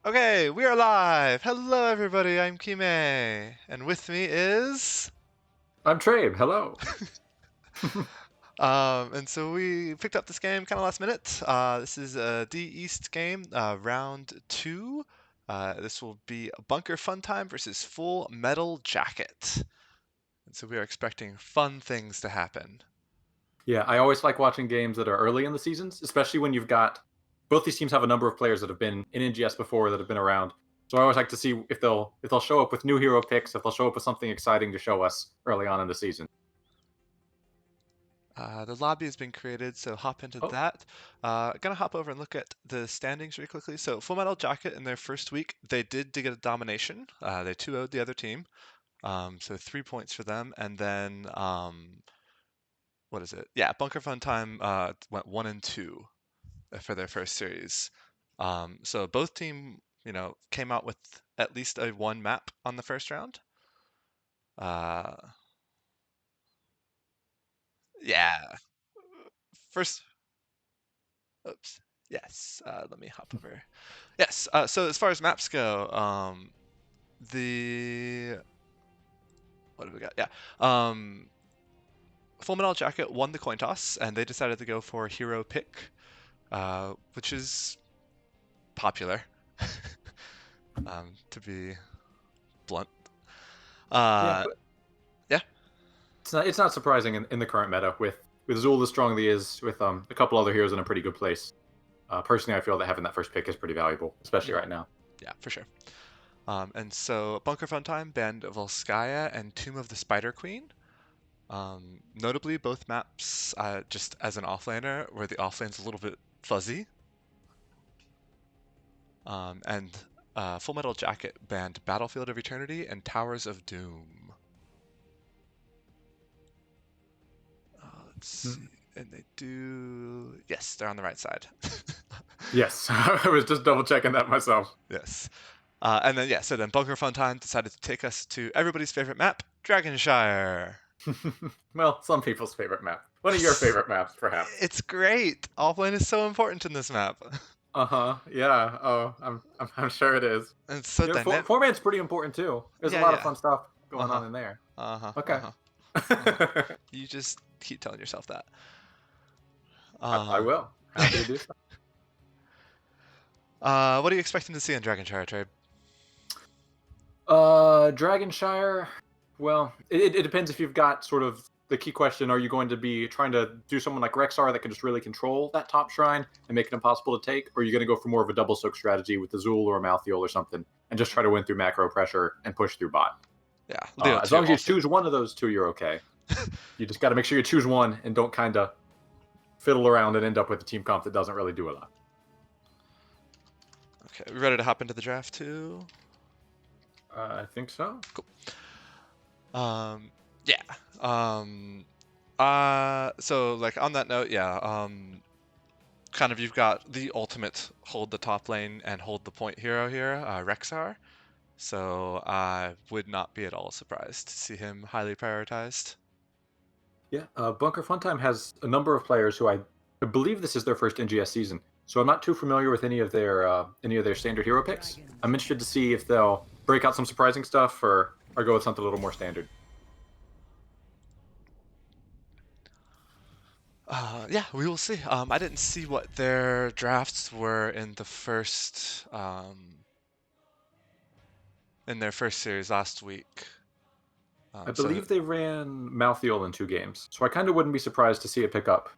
Okay, we are live. Hello, everybody. I'm Kime, and with me is. I'm Trabe. Hello. And so we picked up this game kind of last minute. This is a D East game, round two. This will be a Bunker Fun Time versus Full Metal Jacket. And so we are expecting fun things to happen. Yeah, I always like watching games that are early in the seasons, especially when you've got both these teams have a number of players that have been in NGS before that have been around. So I always like to see if they'll show up with new hero picks, if they'll show up with something exciting to show us early on in the season. The lobby has been created, so hop into Oh, that. Gonna hop over and look at the standings really quickly. So Full Metal Jacket in their first week, they did get a domination. They 2-0'd the other team. So 3 points for them, and then what is it? Yeah, Bunker Fun Time went 1-2 for their first series. So both team, came out with at least a one map on the first round. Uh, yeah, first. Oops. Yes. Let me hop over. Yes. So as far as maps go, the what do we got? Yeah. Um, Full Metal Jacket won the coin toss, and they decided to go for hero pick, which is popular, to be blunt. yeah, Uh, but yeah, it's not surprising in the current meta with Zul as strong as he is, with a couple other heroes in a pretty good place. Personally, I feel that having that first pick is pretty valuable, especially mhm, right now. yeah, for sure. And so Bunker Fun Time banned Volskaya and Tomb of the Spider Queen. Notably, both maps, just as an offlaner, where the offlane's a little bit fuzzy. And Full Metal Jacket banned Battlefield of Eternity and Towers of Doom. Let's see. And they do. Yes, they're on the right side. Yes, I was just double checking that myself. Yes. And then, yeah, so then Bunker Fun Time decided to take us to everybody's favorite map, Dragonshire. Well, some people's favorite map. One of your favorite maps, perhaps. It's great. Offlane is so important in this map. Uh-huh. Yeah. Oh, I'm sure it is. And it's so You know, dynamic. four man's pretty important too. There's a Yeah, lot of yeah. fun stuff going Uh-huh. on in there. Uh-huh. Okay. Uh-huh. Uh-huh. I, You just keep telling yourself that. I Uh, will. Happy to do so. what are you expecting to see in Dragonshire, Trade? Dragonshire. Well, it depends if you've got sort of the key question. Are you going to be trying to do someone like Rexar that can just really control that top shrine and make it impossible to take? Or are you going to go for more of a double soak strategy with the Zul or a Malthiel or something and just try to win through macro pressure and push through bot? Yeah, Leo As too, long as you also. choose one of those two, you're okay. You just got to make sure you choose one and don't kind of fiddle around and end up with a team comp that doesn't really do a lot. Okay, we ready to hop into the draft too? I think so. Cool. Yeah. So like on that note, yeah. Kind of you've got the ultimate hold the top lane and hold the point hero here, Rexar. So I would not be at all surprised to see him highly prioritized. Yeah, Bunker Funtime has a number of players who I believe this is their first NGS season, so I'm not too familiar with any of their standard hero picks. I'm interested to see if they'll break out some surprising stuff or go with something a little more standard. Yeah, we will see. I didn't see what their drafts were in their first series last week. I So believe they ran Malthiel in 2 games, so I kind of wouldn't be surprised to see a pickup,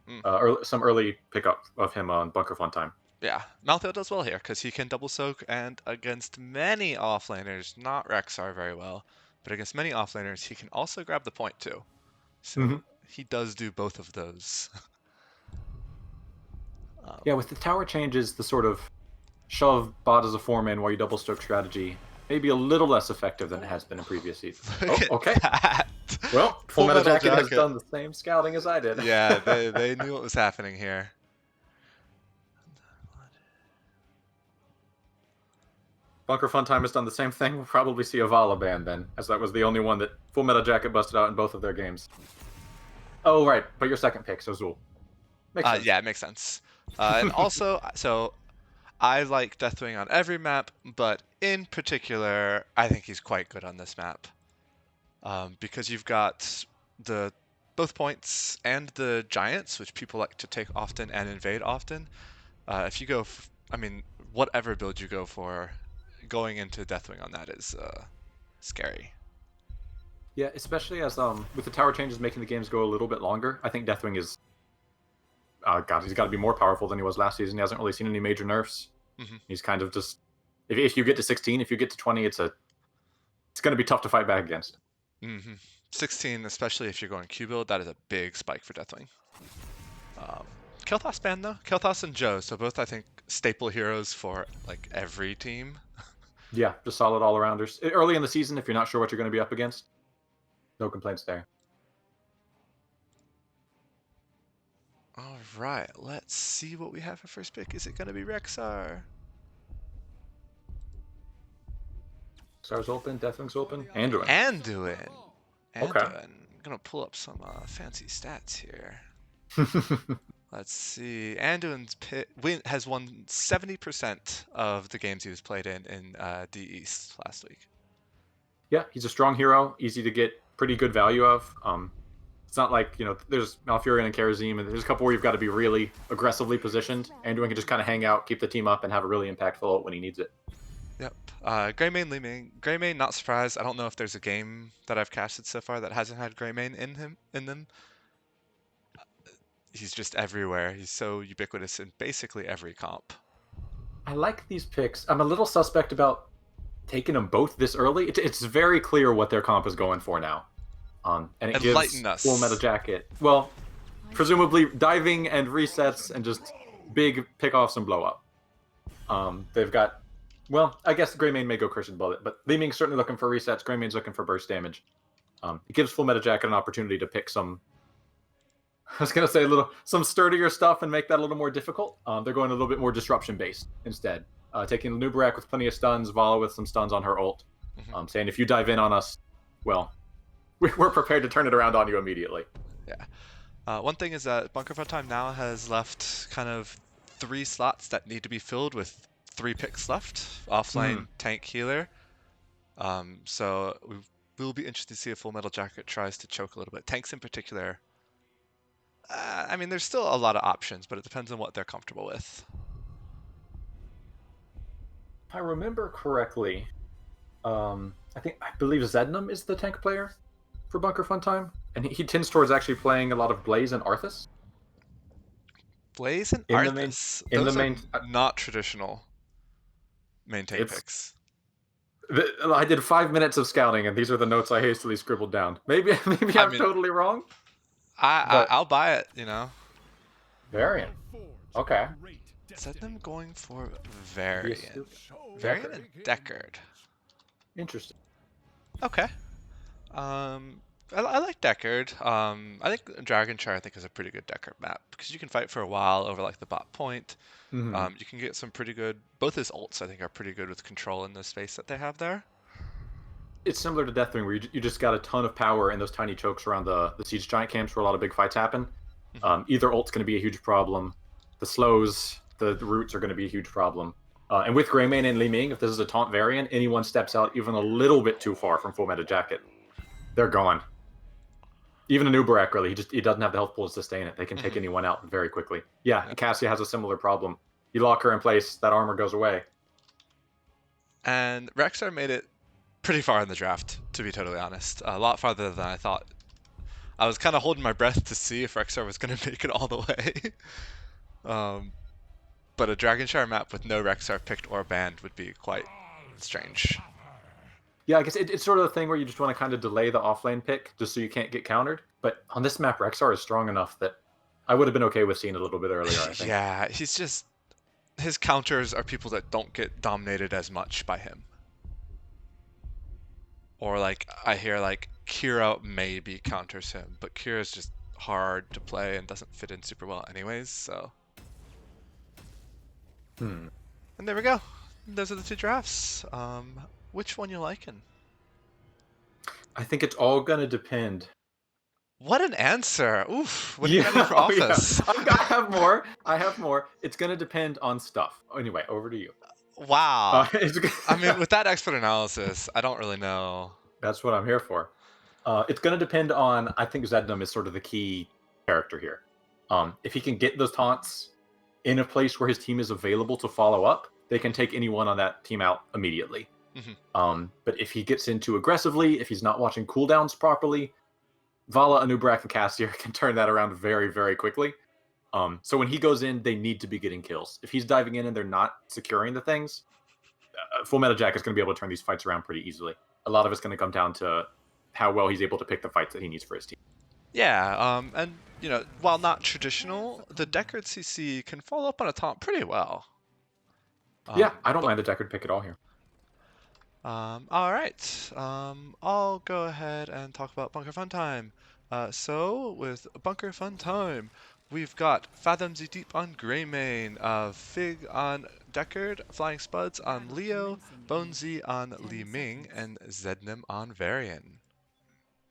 mm, some early pickup of him on Bunker Funtime. yeah, Malthael does well here because he can double soak and against many offlaners, not Rexar very well, but against many offlaners, he can also grab the point too. Hmm. So he does do both of those. um, Yeah, with the tower changes, the sort of shove bot as a 4-man while you double stroke strategy may be a little less effective than it has been in previous seasons. Look Oh, at okay. that! Well, Full Full Metal Metal Jacket has Jacket. done the same scouting as I did. Yeah, they knew what was happening here. Bunker Funtime has done the same thing. We'll probably see a Vala ban then, as that was the only one that Full Metal Jacket busted out in both of their games. Oh, right. But your second pick, so Zul. Makes sense. Yeah, it makes sense. And also, so I like Deathwing on every map, but in particular, I think he's quite good on this map. Because you've got the both points and the giants, which people like to take often and invade often. If you go, I mean, whatever build you go for, going into Deathwing on that is scary. Yeah, especially as with the tower changes making the games go a little bit longer. I think Deathwing is God, he's got to be more powerful than he was last season. He hasn't really seen any major nerfs. Hmm. He's kind of just if you get to 16, if you get to 20, it's going to be tough to fight back against. Hmm. 16, especially if you're going Q build, that is a big spike for Deathwing. Um, Kel'Thas ban though, Kel'Thas and Joe, so both I think staple heroes for like every team. Yeah, just solid all arounders. Early in the season, if you're not sure what you're going to be up against, no complaints there. All right, let's see what we have for first pick. Is it going to be Rexar? Stars open, Deathwing's open, Anduin. Anduin. Okay. Anduin. I'm gonna pull up some fancy stats here. Let's see. Anduin's has won 70% of the games he was played in D East last week. Yeah, he's a strong hero, easy to get pretty good value of. It's not like, there's Malfurion and Karazim, and there's a couple where you've got to be really aggressively positioned. Anduin can just kind of hang out, keep the team up, and have a really impactful ult when he needs it. Yep. Greymane, Leeming. Greymane, not surprised. I don't know if there's a game that I've casted so far that hasn't had Greymane in them. He's just everywhere. He's so ubiquitous in basically every comp. I like these picks. I'm a little suspect about taking them both this early. It's very clear what their comp is going for now. And it gives Enlighten us. Full Metal Jacket, well, presumably diving and resets and just big pick-offs and blow-up. They've got, well, I guess Greymane may go Christian Bullet, but Li Ming's certainly looking for resets. Greymane's looking for burst damage. It gives Full Metal Jacket an opportunity to pick some, I was going to say some sturdier stuff and make that a little more difficult. They're going a little bit more disruption-based instead. Taking Nubarak with plenty of stuns, Vala with some stuns on her ult. Saying if you dive in on us, well, we're prepared to turn it around on you immediately. Yeah. One thing is that Bunker Fun Time now has left kind of 3 slots that need to be filled with 3 picks left. Offlane, tank, healer. So we'll be interested to see if Full Metal Jacket tries to choke a little bit. Tanks in particular. I mean, there's still a lot of options, but it depends on what they're comfortable with. If I remember correctly, I believe Zednam is the tank player for Bunker Fun Time, and he tends towards actually playing a lot of Blaze and Arthas. Blaze and In the Arthas. main, Those are not traditional main tank picks. I did 5 minutes of scouting, and these are the notes I hastily scribbled down. Maybe I'm totally wrong. I'll buy it, Variant. Okay. Set them going for Variant. Variant and Deckard. Interesting. Okay. I like Deckard. I think Dragon Char is a pretty good Deckard map because you can fight for a while over like the bot point. You can get some pretty good. Both his ults I think are pretty good with control in the space that they have there. It's similar to Deathwing where you just got a ton of power in those tiny chokes around the siege giant camps where a lot of big fights happen. Either ult's going to be a huge problem. The slows, the roots are going to be a huge problem. And with Greymane and Li Ming, if this is a taunt variant, anyone steps out even a little bit too far from Full Metal Jacket, they're gone. Even a Nubarak, really, he doesn't have the health pool to sustain it. They can take anyone out very quickly. Yeah, and Cassia has a similar problem. You lock her in place, that armor goes away. And Rexar made it pretty far in the draft, to be totally honest. A lot farther than I thought. I was kind of holding my breath to see if Rexar was going to make it all the way. But a Dragon Shower map with no Rexar picked or banned would be quite strange. Yeah, I guess it's sort of the thing where you just want to kind of delay the offlane pick just so you can't get countered. But on this map, Rexar is strong enough that I would have been okay with seeing it a little bit earlier, I think. Yeah, his counters are people that don't get dominated as much by him. Or like, I hear like Kira maybe counters him, but Kira's just hard to play and doesn't fit in super well anyways, so. And there we go. Those are the 2 drafts. Which one you liking? I think it's all going to depend What an answer! Oof. What are you running Yeah. for Oh yeah. office? I have more. I have more. It's gonna depend on stuff. Anyway, over to you. Wow. It's, I mean, with that expert analysis, I don't really know. that's what I'm here for. It's gonna depend on. I think Zednam is sort of the key character here. If he can get those taunts in a place where his team is available to follow up, they can take anyone on that team out immediately. Mhm. But if he gets in too aggressively, if he's not watching cooldowns properly, Vala, Anubrak, and Cassier can turn that around very, very quickly. So when he goes in, they need to be getting kills. If he's diving in and they're not securing the things, Full Metal Jacket is going to be able to turn these fights around pretty easily. A lot of it's going to come down to how well he's able to pick the fights that he needs for his team. Yeah, and while not traditional, the Deckard CC can follow up on a taunt pretty well. Yeah, I don't But mind the Deckard pick at all here. all right. I'll go ahead and talk about Bunker Fun Time. So with Bunker Fun Time, we've got Fathom the Deep on Greymane, Fig on Deckard, Flying Spuds on Leo, Bonesy on Li Ming, and Zednim on Varian.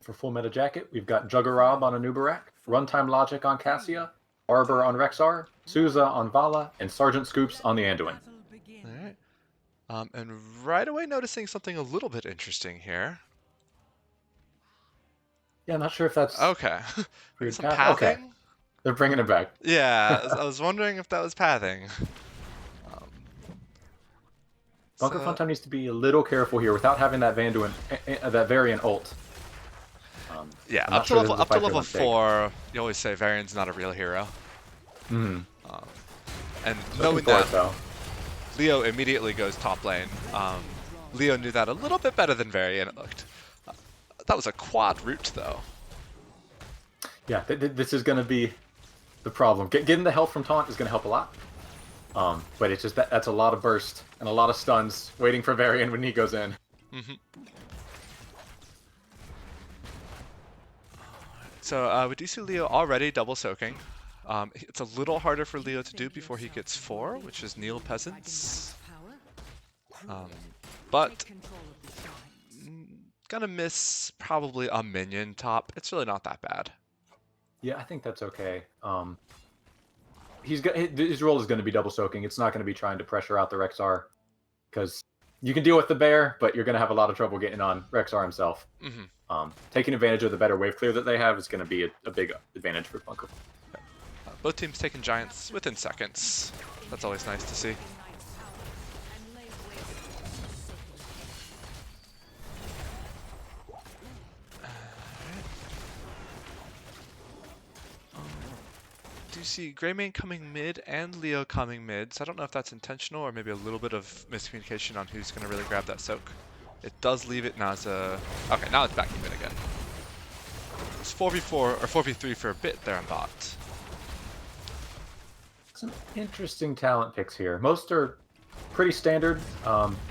For Full Metal Jacket, we've got Juggerab on Anubarak, Runtime Logic on Cassia, Arbor on Rexar, Souza on Vala, and Sergeant Scoops on the Anduin. All right. And right away noticing something a little bit interesting here. Yeah, I'm not sure if that's Okay. Maybe weird some path. Okay, pathing? they're bringing it back. Yeah, I was wondering if that was pathing. Um, Bunker so Funtime needs to be a little careful here without having that Vanduin, that Variant ult. yeah, I'm not sure this is a up to fight they level want to take. 4, you always say Varian's not a real hero. Hmm. Um, and Looking knowing for that, it though. Leo immediately goes top lane. Leo knew that a little bit better than Varian, it looked. That was a quad route, though. Yeah, this is going to be the problem. Getting the health from taunt is going to help a lot. But it's just that's a lot of burst and a lot of stuns waiting for Varian when he goes in. Hmm. So we do see Leo already double soaking. It's a little harder for Leo to do before he gets 4, which is Kneel Peasants. But gonna miss probably a minion top. It's really not that bad. Yeah, I think that's okay. His role is going to be double soaking. It's not going to be trying to pressure out the Rexar because you can deal with the bear, but you're going to have a lot of trouble getting on Rexar himself. Taking advantage of the better wave clear that they have is going to be a big advantage for Bunker. Both teams taking giants within seconds. That's always nice to see. Do you see Greymane coming mid and Leo coming mid? So I don't know if that's intentional or maybe a little bit of miscommunication on who's going to really grab that soak. It does leave it now as a... Okay, now it's back even again. It's 4v4 or 4v3 for a bit there on bot. Some interesting talent picks here. Most are pretty standard.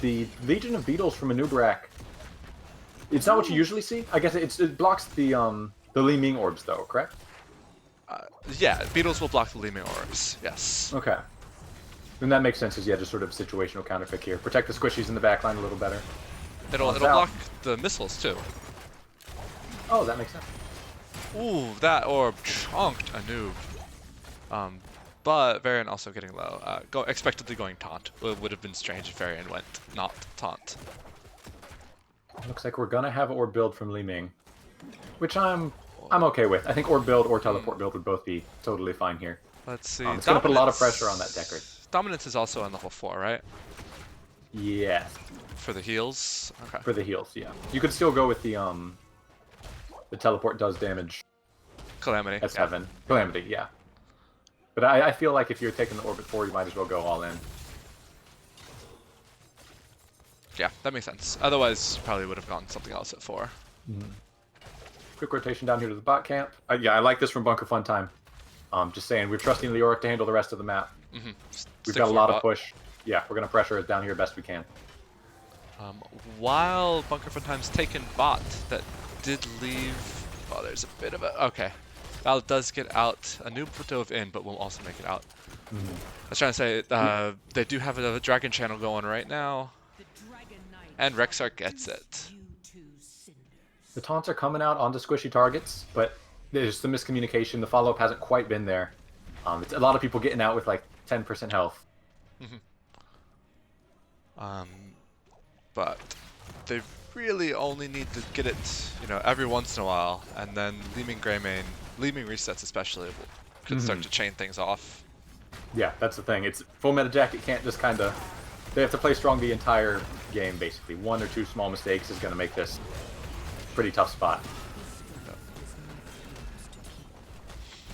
The Legion of Beetles from Anubarak. It's not what you usually see. I guess it blocks the Li Ming orbs though, correct? Yeah, Beetles will block the Li Ming orbs. Yes. Okay. Then that makes sense. Is yeah, just sort of situational counterpick here. Protect the squishies in the backline a little better. It'll block the missiles too. Oh, that makes sense. Ooh, that orb chunked a noob. But Varian also getting low. Expectedly going taunt. It would have been strange if Varian went not taunt. Looks like we're gonna have orb build from Li Ming, which I'm okay with. I think orb build or teleport build would both be totally fine here. Let's see. It's gonna put a lot of pressure on that Deckard. Dominance is also on level 4, right? Yeah. For the heals? Okay. For the heals, yeah. You could still go with the teleport does damage. Calamity. That's heaven. Calamity, yeah. But I feel like if you're taking the orbit 4, you might as well go all in. Yeah, that makes sense. Otherwise, you probably would have gone something else at 4. Quick rotation down here to the bot camp. Yeah, I like this from Bunker Fun Time. Just saying, we're trusting Leoric to handle the rest of the map. We've got a lot of push. Yeah, we're going to pressure it down here best we can. While Bunker Fun Time's taken bot, that did leave... Oh, there's a bit of a... Okay. Val does get out. A noob dove in, but will also make it out. I was trying to say, they do have a dragon channel going right now. And Rexar gets it. The taunts are coming out onto squishy targets, but There's some miscommunication. The follow-up hasn't quite been there. It's a lot of people getting out with like 10% health. Mhm. But they really only need to get it, every once in a while, and then Leeming resets especially could start to chain things off. Yeah, that's the thing. It's Full Metal Jacket can't just kind of. They have to play strong the entire game, basically. One or two small mistakes is going to make this a pretty tough spot.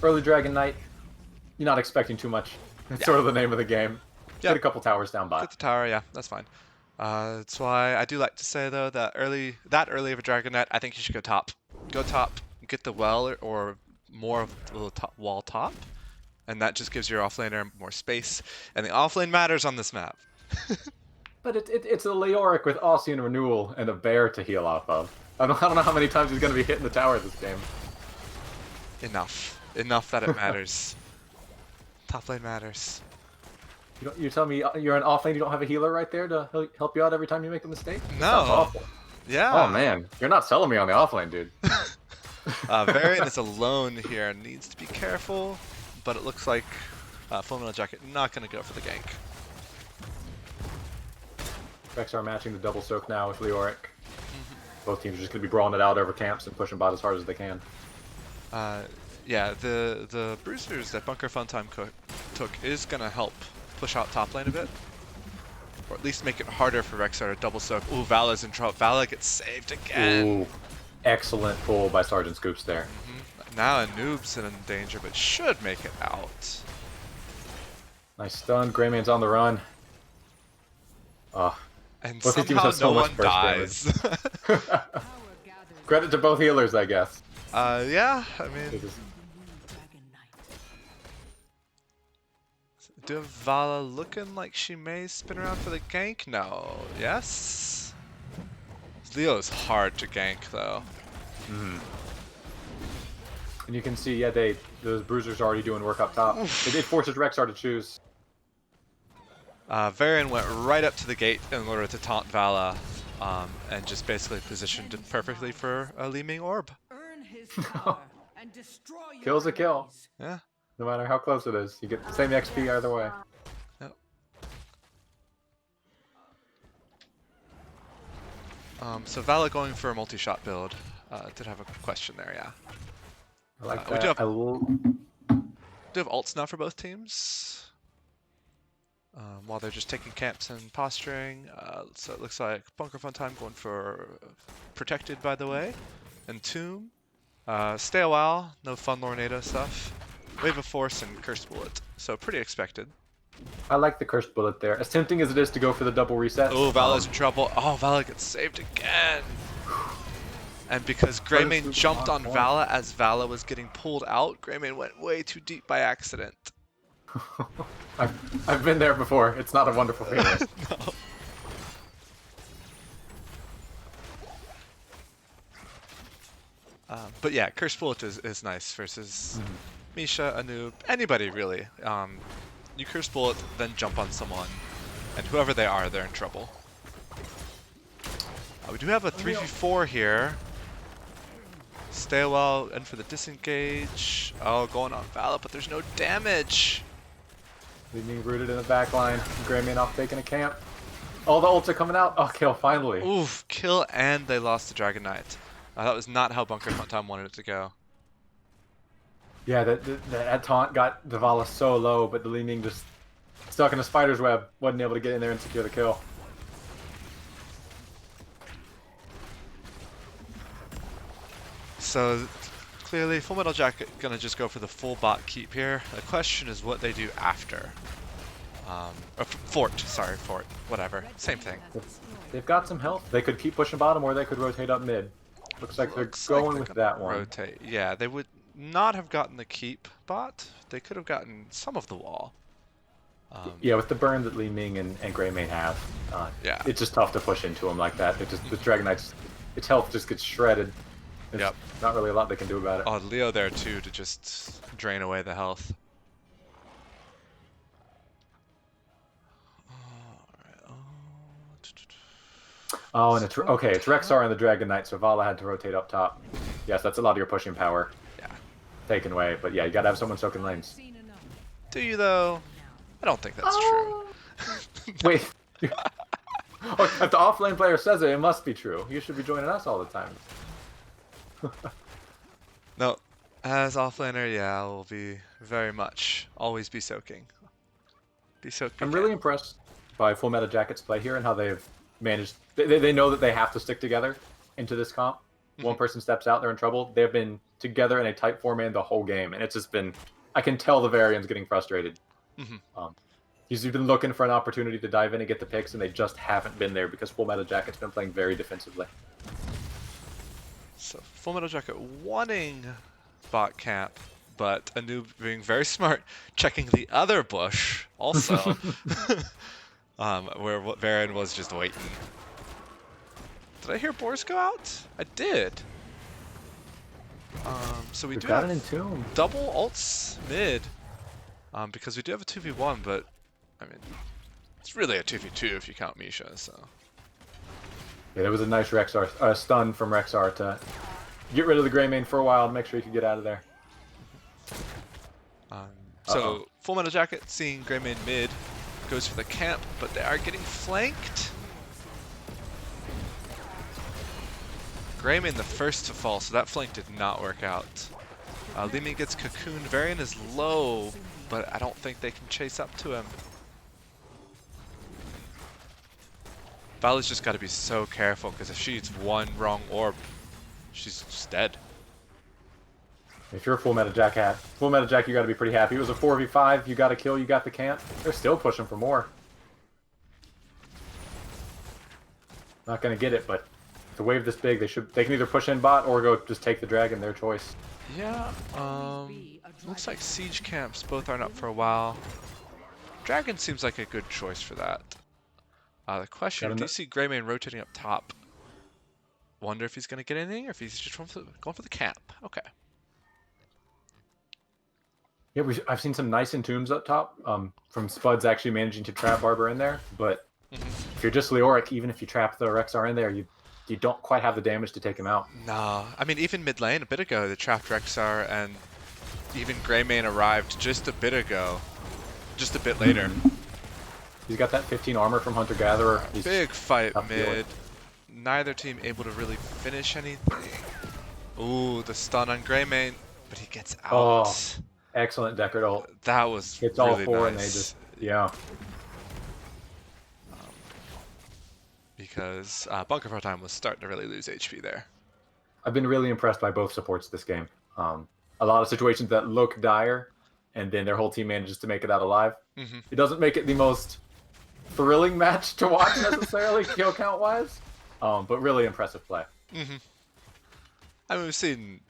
Early Dragon Knight, you're not expecting too much. It's sort of the name of the game. Yeah. Get a couple towers down bot. Get the tower, yeah, that's fine. That's why I do like to say though that early of a Dragon Knight, I think you should go top. Go top, get the well or more of the wall top, and that just gives your offlaner more space. And the offlane matters on this map. But it's a Leoric with Aussian Renewal and a bear to heal off of. I don't know how many times he's going to be hitting the tower this game. Enough that it matters. Top lane matters. You tell me you're an offlane, you don't have a healer right there to help you out every time you make a mistake? That No. sounds awful. Yeah. Oh man, you're not selling me on the offlane, dude. Varian is alone here, needs to be careful, but it looks like Full Metal Jacket not going to go for the gank. Rexar matching the double soak now with Leoric. Both teams are just going to be brawling it out over camps and pushing bot as hard as they can. Yeah, the bruisers that Bunker Funtime took is going to help push out top lane a bit. Or at least make it harder for Rexar to double soak. Ooh, Vala's in trouble. Vala gets saved again. Ooh, excellent pull by Sergeant Scoops there. Now Anoob's in danger, but should make it out. Nice stun. Greyman's on the run. And both these teams somehow have so no much one burst dies. Credit to both healers, I guess. Yeah, I mean... Do Vala looking like she may spin around for the gank? No. Yes? Leo's hard to gank, though. And you can see, yeah, those bruisers are already doing work up top. It forces Rexar to choose. Varian went right up to the gate in order to taunt Vala, and just basically positioned it perfectly for a Leeming Orb. Kill's a kill. Yeah. No matter how close it is, you get the same XP either way. Yep. So Vala going for a multi-shot build. Did have a question there, yeah. I like We that. do have ults now for both teams. While they're just taking camps and posturing. So it looks like Bunker Funtime going for Protected, by the way, and Tomb. Stay a while, no fun Lornado stuff. Wave of Force and Cursed Bullet, so pretty expected. I like the Cursed Bullet there. As tempting as it is to go for the double reset. Oh, Vala's in trouble. Oh, Vala gets saved again. And because Greymane jumped on Vala as Vala was getting pulled out, Greymane went way too deep by accident. I've been there before. It's not a wonderful feeling. No. But yeah, Cursed Bullet is nice versus Misha, Anub, anybody really. You Cursed Bullet, then jump on someone, and whoever they are, they're in trouble. We do have a 3v4 here. Stay a while, and for the disengage. Oh, going on Vala, but there's no damage. Leaving rooted in the back line. Greymane off taking a camp. Oh, the ults are coming out. Oh, kill, finally. Oof, kill, and they lost the Dragon Knight. That was not how Bunker Funtime wanted it to go. Yeah, that taunt got Vala so low, but the Li Ning just stuck in a spider's web. Wasn't able to get in there and secure the kill. So clearly, Full Metal Jacket gonna just go for the full bot keep here. The question is what they do after. Fort, whatever, same thing. They've got some health. They could keep pushing bottom, or they could rotate up mid. Looks like they're going with that one. Rotate. Yeah, they would not have gotten the keep bot. They could have gotten some of the wall. Yeah, with the burn that Li Ming and Greymane have, yeah, it's just tough to push into them like that. The Dragon Knight's its health just gets shredded. There's not really a lot they can do about it. Oh, Leo there too to just drain away the health. Oh, and it's Rexar and the Dragon Knight, so Vala had to rotate up top. Yes, that's a lot of your pushing power. Yeah. taken away. But yeah, you gotta have someone soaking lanes. Do you though? I don't think that's true. Oh, wait. Oh, if the offlane player says it, it must be true. You should be joining us all the time. No, as offlaner, yeah, I will be very much always be soaking. Be soaked I'm again. really impressed by Full Metal Jacket's play here and how they've managed. They know that they have to stick together into this comp. One person steps out, they're in trouble. They've been together in a tight four-man the whole game, and it's just been. I can tell the Varian's getting frustrated. He's been looking for an opportunity to dive in and get the picks, and they just haven't been there because Full Metal Jacket's been playing very defensively. So Full Metal Jacket wanting bot camp, but a noob being very smart, checking the other bush also, where Baron was just waiting. Did I hear Boars go out? I did. So we We've do got have an Entomb. double ults mid, because we do have a 2v1, but I mean, it's really a 2v2 if you count Misha, so. Yeah, there was a nice Rexar stun from Rexar to get rid of the Greymane for a while and make sure he could get out of there. So Full Metal Jacket seeing Greymane mid goes for the camp, but they are getting flanked. Greymane the first to fall, so that flank did not work out. Li Ming gets cocooned. Varian is low, but I don't think they can chase up to him. Valley's just got to be so careful, because if she eats one wrong orb, she's just dead. If you're a Full Metal Jack, you got to be pretty happy. It was a 4v5. You got a kill. You got the camp. They're still pushing for more. Not gonna get it, but the wave this big, they can either push in bot or go just take the dragon. Their choice. Yeah. Looks like siege camps both aren't up for a while. Dragon seems like a good choice for that. The question: do you see Greymane rotating up top? Wonder if he's gonna get anything, or if he's just going for the camp. Okay. Yeah, I've seen some nice entombs up top from Spuds actually managing to trap Barber in there. But if you're just Leoric, even if you trap the Rexar in there, you don't quite have the damage to take him out. No, I mean even mid lane a bit ago, they trapped Rexar, and even Greymane arrived just a bit ago, just a bit later. He's got that 15 armor from Hunter Gatherer. Big fight mid. Neither team able to really finish anything. Ooh, the stun on Greymane, but he gets out. Oh. Excellent Deckard ult. That was it's really all four, nice. And they just because Bunker Pro Time was starting to really lose HP there. I've been really impressed by both supports this game. A lot of situations that look dire, and then their whole team manages to make it out alive. It doesn't make it the most thrilling match to watch necessarily, kill count wise, but really impressive play. I mean, we've seen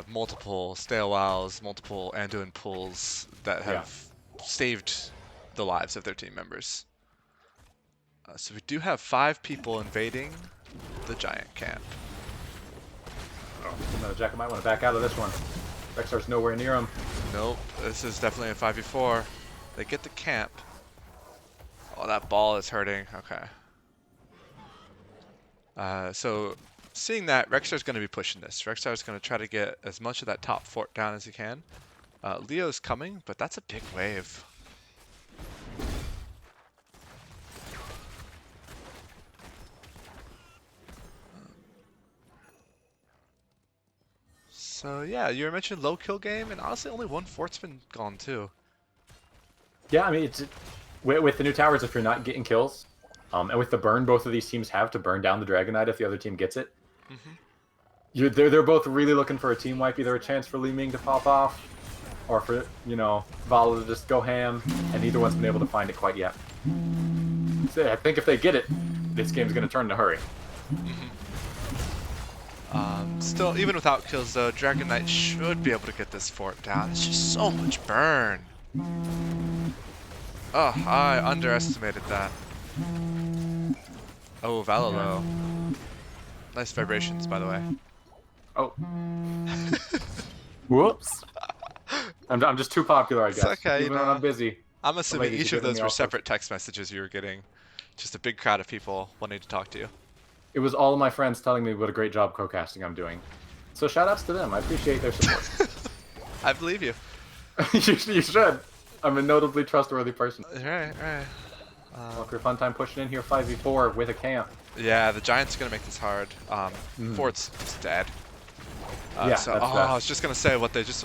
multiple stay a whiles, multiple Anduin pulls that have saved the lives of their team members. So we do have 5 people invading the giant camp. Oh, Jack might want to back out of this one. Rexar's nowhere near him. Nope, this is definitely a 5v4. They get the camp. Oh, that ball is hurting. Okay. So seeing that, Rexar's going to be pushing this. Rexar's going to try to get as much of that top fort down as he can. Leo's coming, but that's a big wave. So yeah, you were mentioning low kill game, and honestly only one fort's been gone too. Yeah, I mean, it's with the new towers, if you're not getting kills, and with the burn both of these teams have to burn down the Dragon Knight if the other team gets it. They're both really looking for a team wipe, either a chance for Li Ming to pop off, or for, Vala to just go ham, and neither one's been able to find it quite yet. So I think if they get it, this game's going to turn to hurry. Still, even without kills though, Dragon Knight should be able to get this fort down. It's just so much burn. Oh, I underestimated that. Oh, Valalo. Nice vibrations, by the way. Oh. Whoops. I'm just too popular, I guess. It's okay, even when I'm busy. I'm assuming ladies each are of giving those me were offers. separate text messages you were getting. Just a big crowd of people wanting to talk to you. It was all of my friends telling me what a great job co-casting I'm doing. So shout outs to them. I appreciate their support. I believe you. You should. I'm a notably trustworthy person. Right, right. Walker Funtime pushing in here 5v4 with a camp. Yeah, the Giants are gonna make this hard. Mm. Fort's dead. Yeah, So, that's I best. was just gonna say what they just.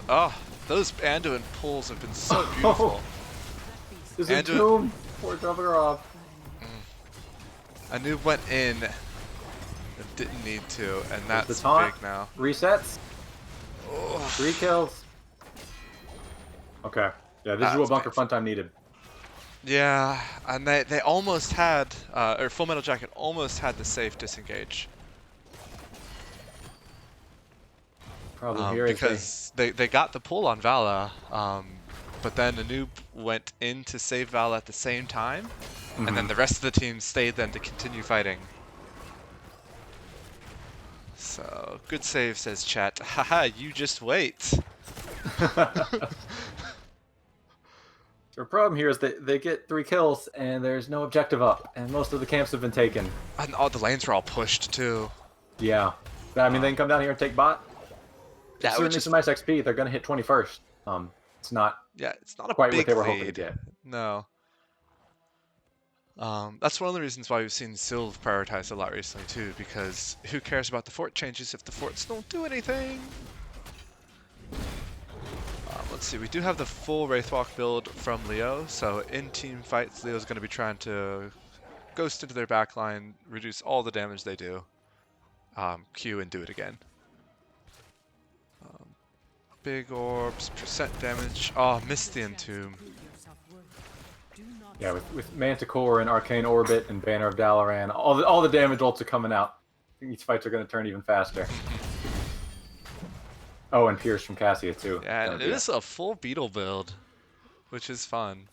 Those Anduin pulls have been so Oh, beautiful. there's a Anduin, tomb. Poor Dovarov. Anu went in and didn't need to, and There's the that's taunt. big now. Resets. Oh, 3 kills. Okay. Yeah, this is what that's Bunker painful. Funtime needed. Yeah, and they almost had, or Full Metal Jacket almost had the safe disengage. Problem here is Because they got the pull on Vala, but then Anub went in to save Vala at the same time, and then the rest of the team stayed then to continue fighting. So, good save, says chat. Haha, you just wait. The problem here is that they get 3 kills and there's no objective up, and most of the camps have been taken. And all the lanes were all pushed too. Yeah. I mean, they can come down here and take bot. Yeah, Certainly which is, some nice XP. They're going to hit 21st. It's not yeah, it's not a quite what big they were hoping to lead. get. No. That's one of the reasons why we've seen Sylve prioritized a lot recently too, because who cares about the fort changes if the forts don't do anything? Let's see, we do have the full Wraithwalk build from Leo, so in team fights, Leo's going to be trying to ghost into their backline, reduce all the damage they do, Q and do it again. Big orbs, percent damage. Oh, missed the entomb. Yeah, with Manticore and Arcane Orbit and Banner of Dalaran, all the damage ults are coming out. I think these fights are going to turn even faster. Oh, and Pierce from Cassia too. Yeah, and it is a full Beetle build, which is fun.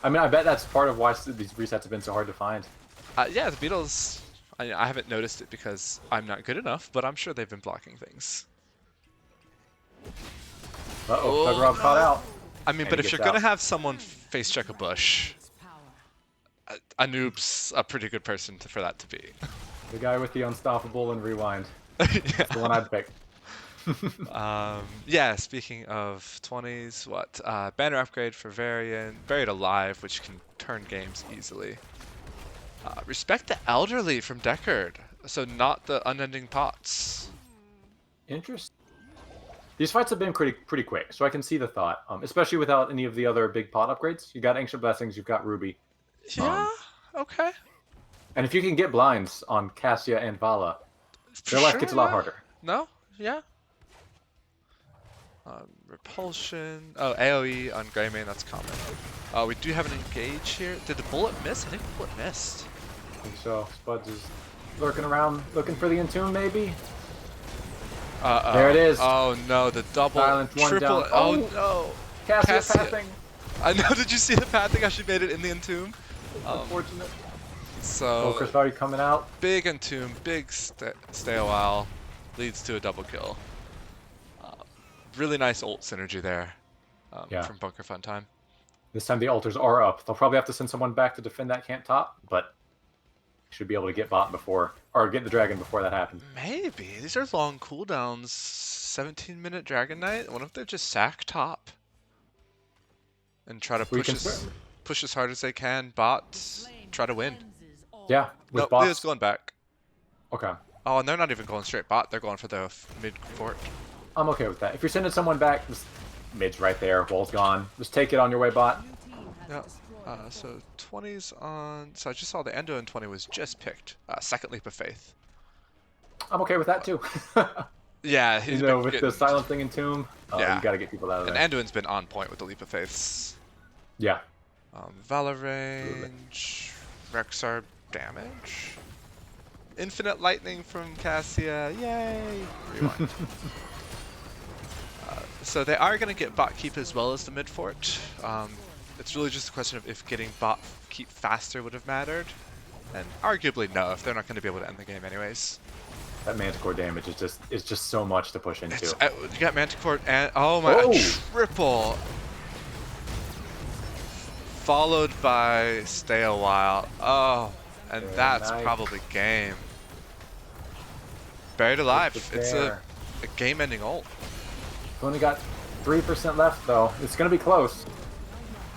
I mean, I bet that's part of why these resets have been so hard to find. Yeah, the Beetles, I haven't noticed it because I'm not good enough, but I'm sure they've been blocking things. Uh-oh, Dovarov caught out. I mean, And but he if you're gets going to out. have someone face check a bush, Anub's a pretty good person for that to be. The guy with the unstoppable and rewind. Yeah. That's the one I'd pick. Yeah, speaking of 20s, banner upgrade for Varian, Buried Alive, which can turn games easily. Respect the Elderly from Deckard, so not the Unending Pots. Interesting. These fights have been pretty quick, so I can see the thought, especially without any of the other big pot upgrades. You got Ancient Blessings, you've got Ruby. Yeah, okay. And if you can get blinds on Cassia and Vala, For their life sure, gets a lot yeah. harder. No? Yeah. Repulsion. Oh, AoE on Greymane, that's common. We do have an engage here. Did the bullet miss? I think the bullet missed. I think so. Spuds is lurking around, looking for the Entomb, maybe? There it is. Oh no, the double, Silence one triple. down. Oh Oh! no. Cassia pathing! I know, did you see the pathing? Actually made it in the entomb. Unfortunate. So, Kristari coming out. big entomb, big stay a while, leads to a double kill. Really nice ult synergy there Yeah. from Bunker Funtime. This time the altars are up. They'll probably have to send someone back to defend that camp top, but should be able to get bot before, or get the dragon before that happens. Maybe. These are long cooldowns. 17-minute Dragon Knight. What if they just sack top? And try to push as hard as they can. Bots. Try to win. Yeah, with No, bots. Leo's going back. Okay. Oh, and they're not even going straight bot. They're going for the mid fort. I'm okay with that. If you're sending someone back, just mid's right there, wall's gone. Just take it on your way, bot. Yeah. So 20's on. So I just saw the Endo in 20 was just picked. Second Leap of Faith. I'm okay with that too. Yeah, he's You know, been with getting, the silencing and tomb, yeah. you gotta get people out of and there. Anduin's been on point with the Leap of Faiths. Yeah. Valor range, Rexar damage, Infinite Lightning from Cassia, yay! Rewind. So they are going to get bot keep as well as the mid fort. It's really just a question of if getting bot keep faster would have mattered, and arguably no, if they're not going to be able to end the game anyways. That Manticore damage is just so much to push into. You got Manticore and oh my, Oh! triple. Followed by Stay a While. Oh, and Very that's nice. probably game. Buried Alive. With the It's bear. a game-ending ult. Only got 3% left though. It's gonna be close.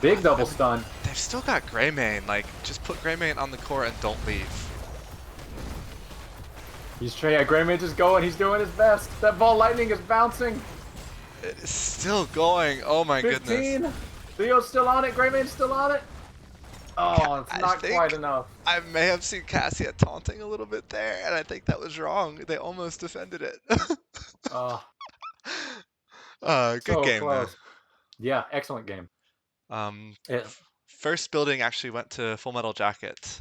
Big I double mean, stun. they've still got Greymane. Like, just put Greymane on the core and don't leave. He's trying. Yeah, Greymage is going. He's doing his best. That ball lightning is bouncing. It is still going. Oh my goodness. 15. Theo's still on it. Greymane's still on it. Oh, it's I not quite think enough. I may have seen Cassia taunting a little bit there, and I think that was wrong. They almost defended it. Oh, Good so game though. close. Yeah, excellent game. Yeah. First building actually went to Full Metal Jacket,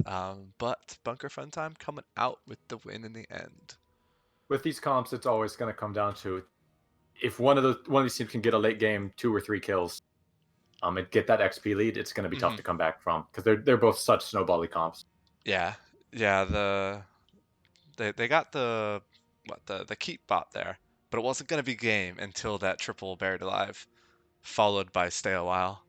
but Bunker Funtime coming out with the win in the end. With these comps, it's always going to come down to if one of these teams can get a late game 2 or 3 kills, and get that XP lead, it's going to be tough Hmm. to come back from because they're both such snowbally comps. Yeah, yeah. They got the keep bot there, but it wasn't gonna be game until that triple buried alive, followed by stay a while.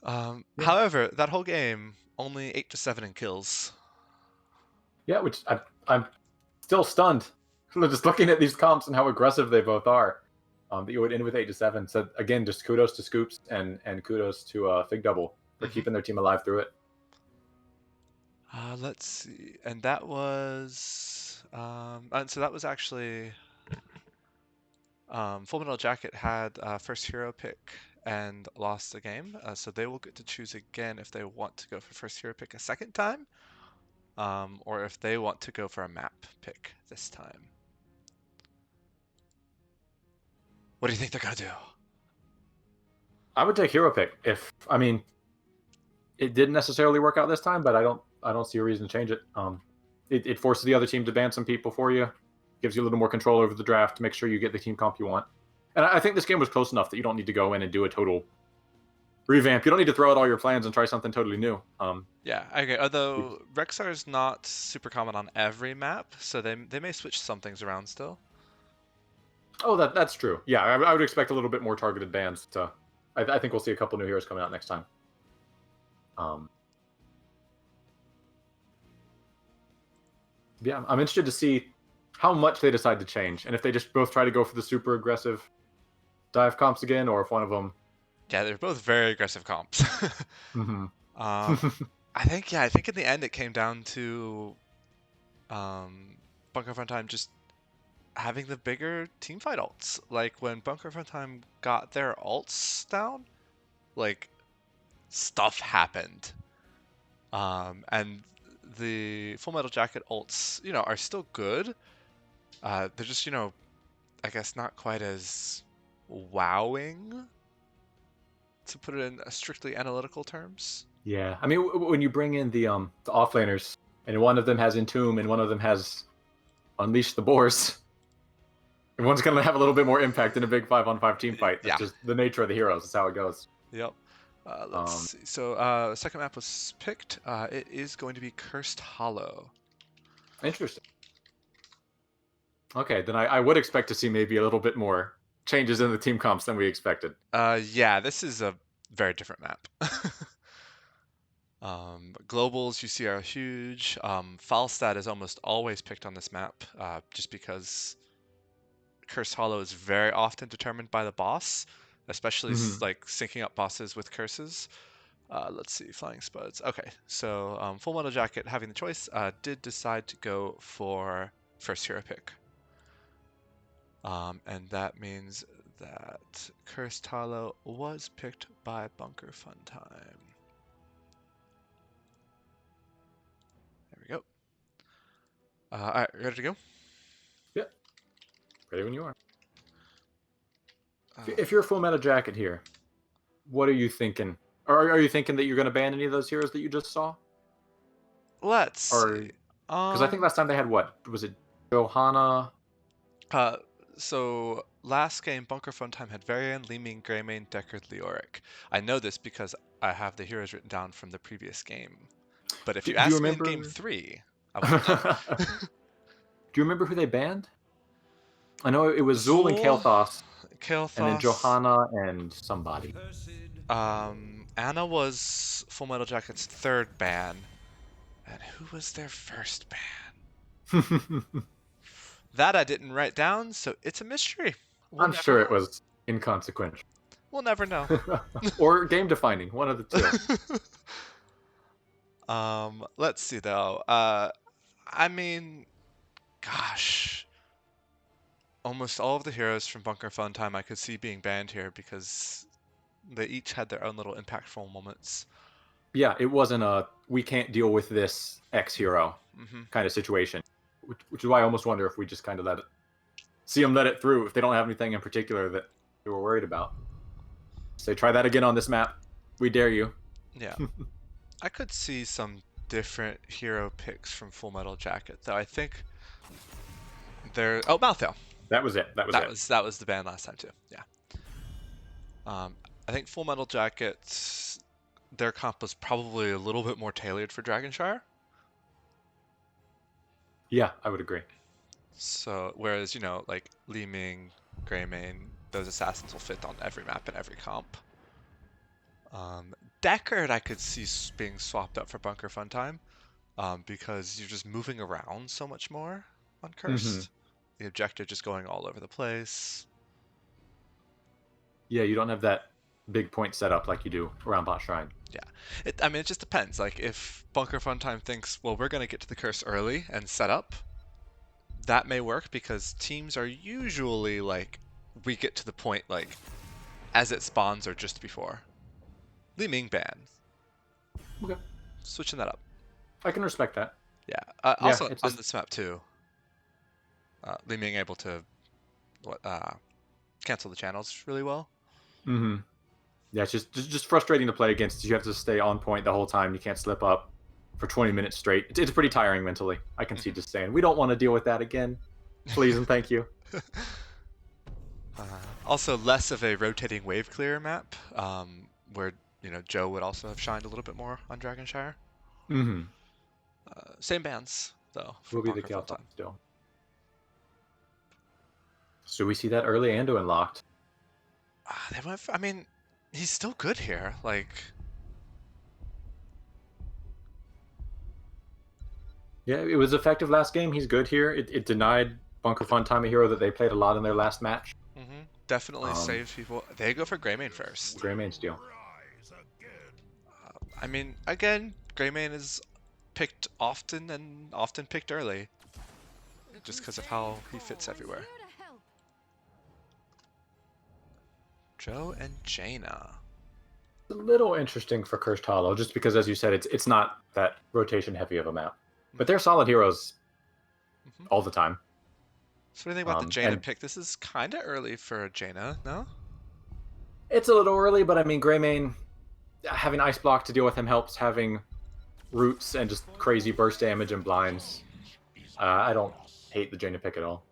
Yeah, However, that whole game only 8 to 7 in kills. yeah. Which I'm still stunned. Just looking at these comps and how aggressive they both are. That you would end with 8 to 7. So again, just kudos to Scoops and kudos to Fig Double for Hmm. keeping their team alive through it. Let's see, and that was and so that was actually Full Metal Jacket had first hero pick and lost the game, so they will get to choose again if they want to go for first hero pick a second time, or if they want to go for a map pick this time. What do you think they're gonna do? I would take hero pick if I mean it didn't necessarily work out this time, but I don't see a reason to change it. It forces the other team to ban some people for you, gives you a little more control over the draft to make sure you get the team comp you want. And I think this game was close enough that you don't need to go in and do a total revamp. You don't need to throw out all your plans and try something totally new. Yeah, okay. Although Rexar is not super common on every map, so they may switch some things around still. Oh, that's true. Yeah, I would expect a little bit more targeted bans. I think we'll see a couple new heroes coming out next time. Yeah, I'm interested to see how much they decide to change, and if they just both try to go for the super aggressive dive comps again, or if one of them. Yeah, they're both very aggressive comps. Mm-hmm. I think in the end it came down to Bunker Funtime just having the bigger team fight ults. Like when Bunker Funtime got their ults down, like stuff happened. And the Full Metal Jacket ults, are still good. They're just, I guess not quite as wowing, to put it in strictly analytical terms. Yeah, I mean, when you bring in the offlaners, and one of them has Entomb and one of them has Unleash the Boars, one's gonna have a little bit more impact in a big 5-on-5 team fight. That's Yeah. just the nature of the heroes. That's how it goes. Yep. Let's Um, see. So, second map was picked. It is going to be Cursed Hollow. Interesting. Okay, then I would expect to see maybe a little bit more changes in the team comps than we expected. Yeah, this is a very different map. Globals you see are huge. Falstad is almost always picked on this map, just because Cursed Hollow is very often determined by the boss, especially Mm-hmm. like syncing up bosses with curses. Let's see, Flying Spuds. Okay, so Full Metal Jacket, having the choice, did decide to go for first hero pick. And that means that Cursed Hollow was picked by Bunker Funtime. There we go. All right, ready to go? Yeah, ready when you are. Uh, If you're a Full Metal Jacket here, what are you thinking? Are you thinking that you're going to ban any of those heroes that you just saw? let's Or see. because I think last time they had what was it? Johanna. Uh, so last game, Bunker Funtime had Varian, Leeming, Greymane, Deckard, Leoric. I know this because I have the heroes written down from the previous game. But if you Do you ask me in game remember? 3, I wouldn't know. Do you remember who they banned? I know it was Zul and Zul, Kael'thas, and then Kael'thas, Johanna and somebody. Anna was Full Metal Jacket's third ban. And who was their first ban? That I didn't write down, so it's a mystery. We'll I'm never sure it know. was inconsequential. We'll never know. Or game defining, one of the two. Let's see though. I mean, gosh, almost all of the heroes from Bunker Fun Time I could see being banned here because they each had their own little impactful moments. Yeah, it wasn't a we can't deal with this X hero Mm-hmm. kind of situation, which is why I almost wonder if we just kind of see them let it through if they don't have anything in particular that they were worried about. Say, try that again on this map. We dare you. Yeah, I could see some different hero picks from Full Metal Jacket, though. I think there. Oh, Malthael. That was it. That was That it. was that was the ban last time too. Yeah. I think Full Metal Jacket, their comp was probably a little bit more tailored for Dragonshire. Yeah, I would agree. So whereas like Li Ming, Greymane, those assassins will fit on every map and every comp. Deckard I could see being swapped up for Bunker Funtime, because you're just moving around so much more on Mm-hmm. Cursed. The objective just going all over the place. Yeah, you don't have that big point setup like you do around Bot Shrine. Yeah, I mean, it just depends. Like, if Bunker Funtime thinks, well, we're gonna get to the curse early and set up, that may work because teams are usually like, we get to the point like as it spawns or just before. Li Ming ban, Okay, switching that up. I can respect that. Yeah. Yeah, Also it's on just this map too, Li Ming able to what cancel the channels really well. mm-hmm. Yeah, it's just frustrating to play against. You have to stay on point the whole time. You can't slip up for 20 minutes straight. It's pretty tiring mentally. I can see Mhm. just saying we don't want to deal with that again. Please and thank you. Uh, Also, less of a rotating wave clear map, where Joe would also have shined a little bit more on Dragonshire. Mm-hmm. Same bands though for Will be the Bunker Chaos Funtime. still. So we see that early Ando unlocked. I mean, he's still good here. Like, Yeah, it was effective last game. He's good here. It denied Bunker Funtime a hero that they played a lot in their last match. definitely Um, saves people. They go for Greymane first. Greymane steal. I mean, again, Greymane is picked often and often picked early, just because of how he fits everywhere. Joe and Jaina. A little interesting for Cursed Hollow, just because, as you said, it's not that rotation heavy of a map, but they're solid heroes Mm-hmm. all the time. So what do you think about the Jaina And pick? This is kind of early for Jaina, no? it's a little early, but I mean, Greymane having Ice Block to deal with him helps. Having roots and just crazy burst damage and blinds. I don't hate the Jaina pick at all.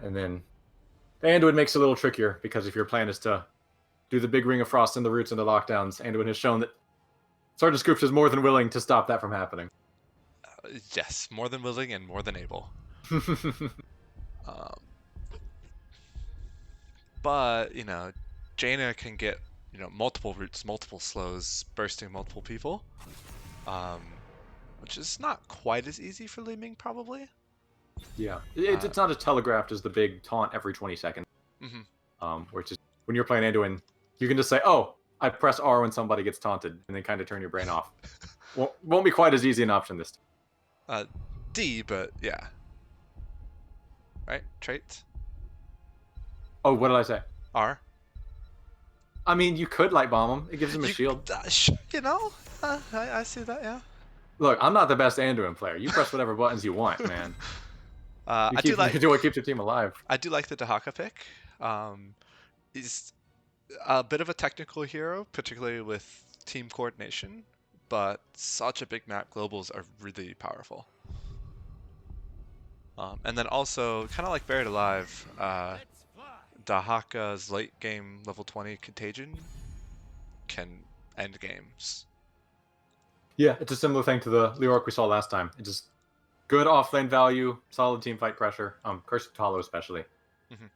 And then Anduin makes it a little trickier because if your plan is to do the big Ring of Frost and the roots and the lockdowns, Anduin has shown that Sergeant Scoops is more than willing to stop that from happening. Yes, more than willing and more than able. Um, but Jaina can get multiple roots, multiple slows, bursting multiple people, um, which is not quite as easy for Li Ming probably. Yeah, Uh, it's not as telegraphed as the big taunt every 20 seconds. hmm Which is when you're playing Anduin, you can just say, "Oh, I press R when somebody gets taunted," and then kind of turn your brain off. Won't be quite as easy an option this time. D, but yeah, right? Traits Oh, what did I say? R. I mean, you could light bomb him. It gives him a You, shield. I see that. Yeah. Look, I'm not the best Anduin player. You press whatever buttons you want, man. I do like You do what keeps your team alive. the Dahaka pick. He's a bit of a technical hero, particularly with team coordination, but such a big map, globals are really powerful. And then also, kind of like Buried Alive, Dahaka's late game level 20 Contagion can end games. Yeah, it's a similar thing to the Leoric we saw last time. It's just good offlane value, solid team fight pressure. Cursed Hollow especially. Mhm.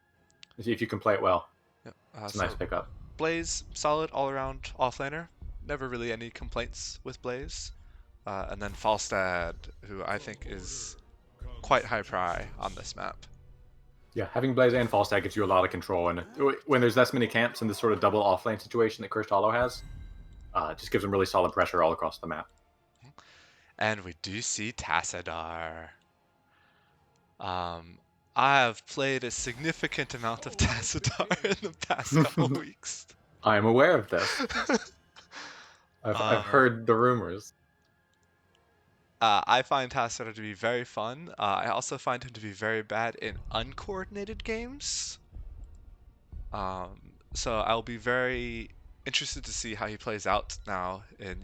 If you can play it well, Yep. it's a nice pickup. Blaze, solid all-around offlaner. Never really any complaints with Blaze. And then Falstad, who I think is quite high pry on this map. Yeah, having Blaze and Falstad gives you a lot of control, and when there's this many camps in this sort of double offlane situation that Cursed Hollow has, it just gives them really solid pressure all across the map. And we do see Tassadar. Um, I have played a significant amount of Tassadar in the past couple weeks. I am aware of this. I've heard the rumors. I find Tassadar to be very fun. I also find him to be very bad in uncoordinated games. So I'll be very interested to see how he plays out now in,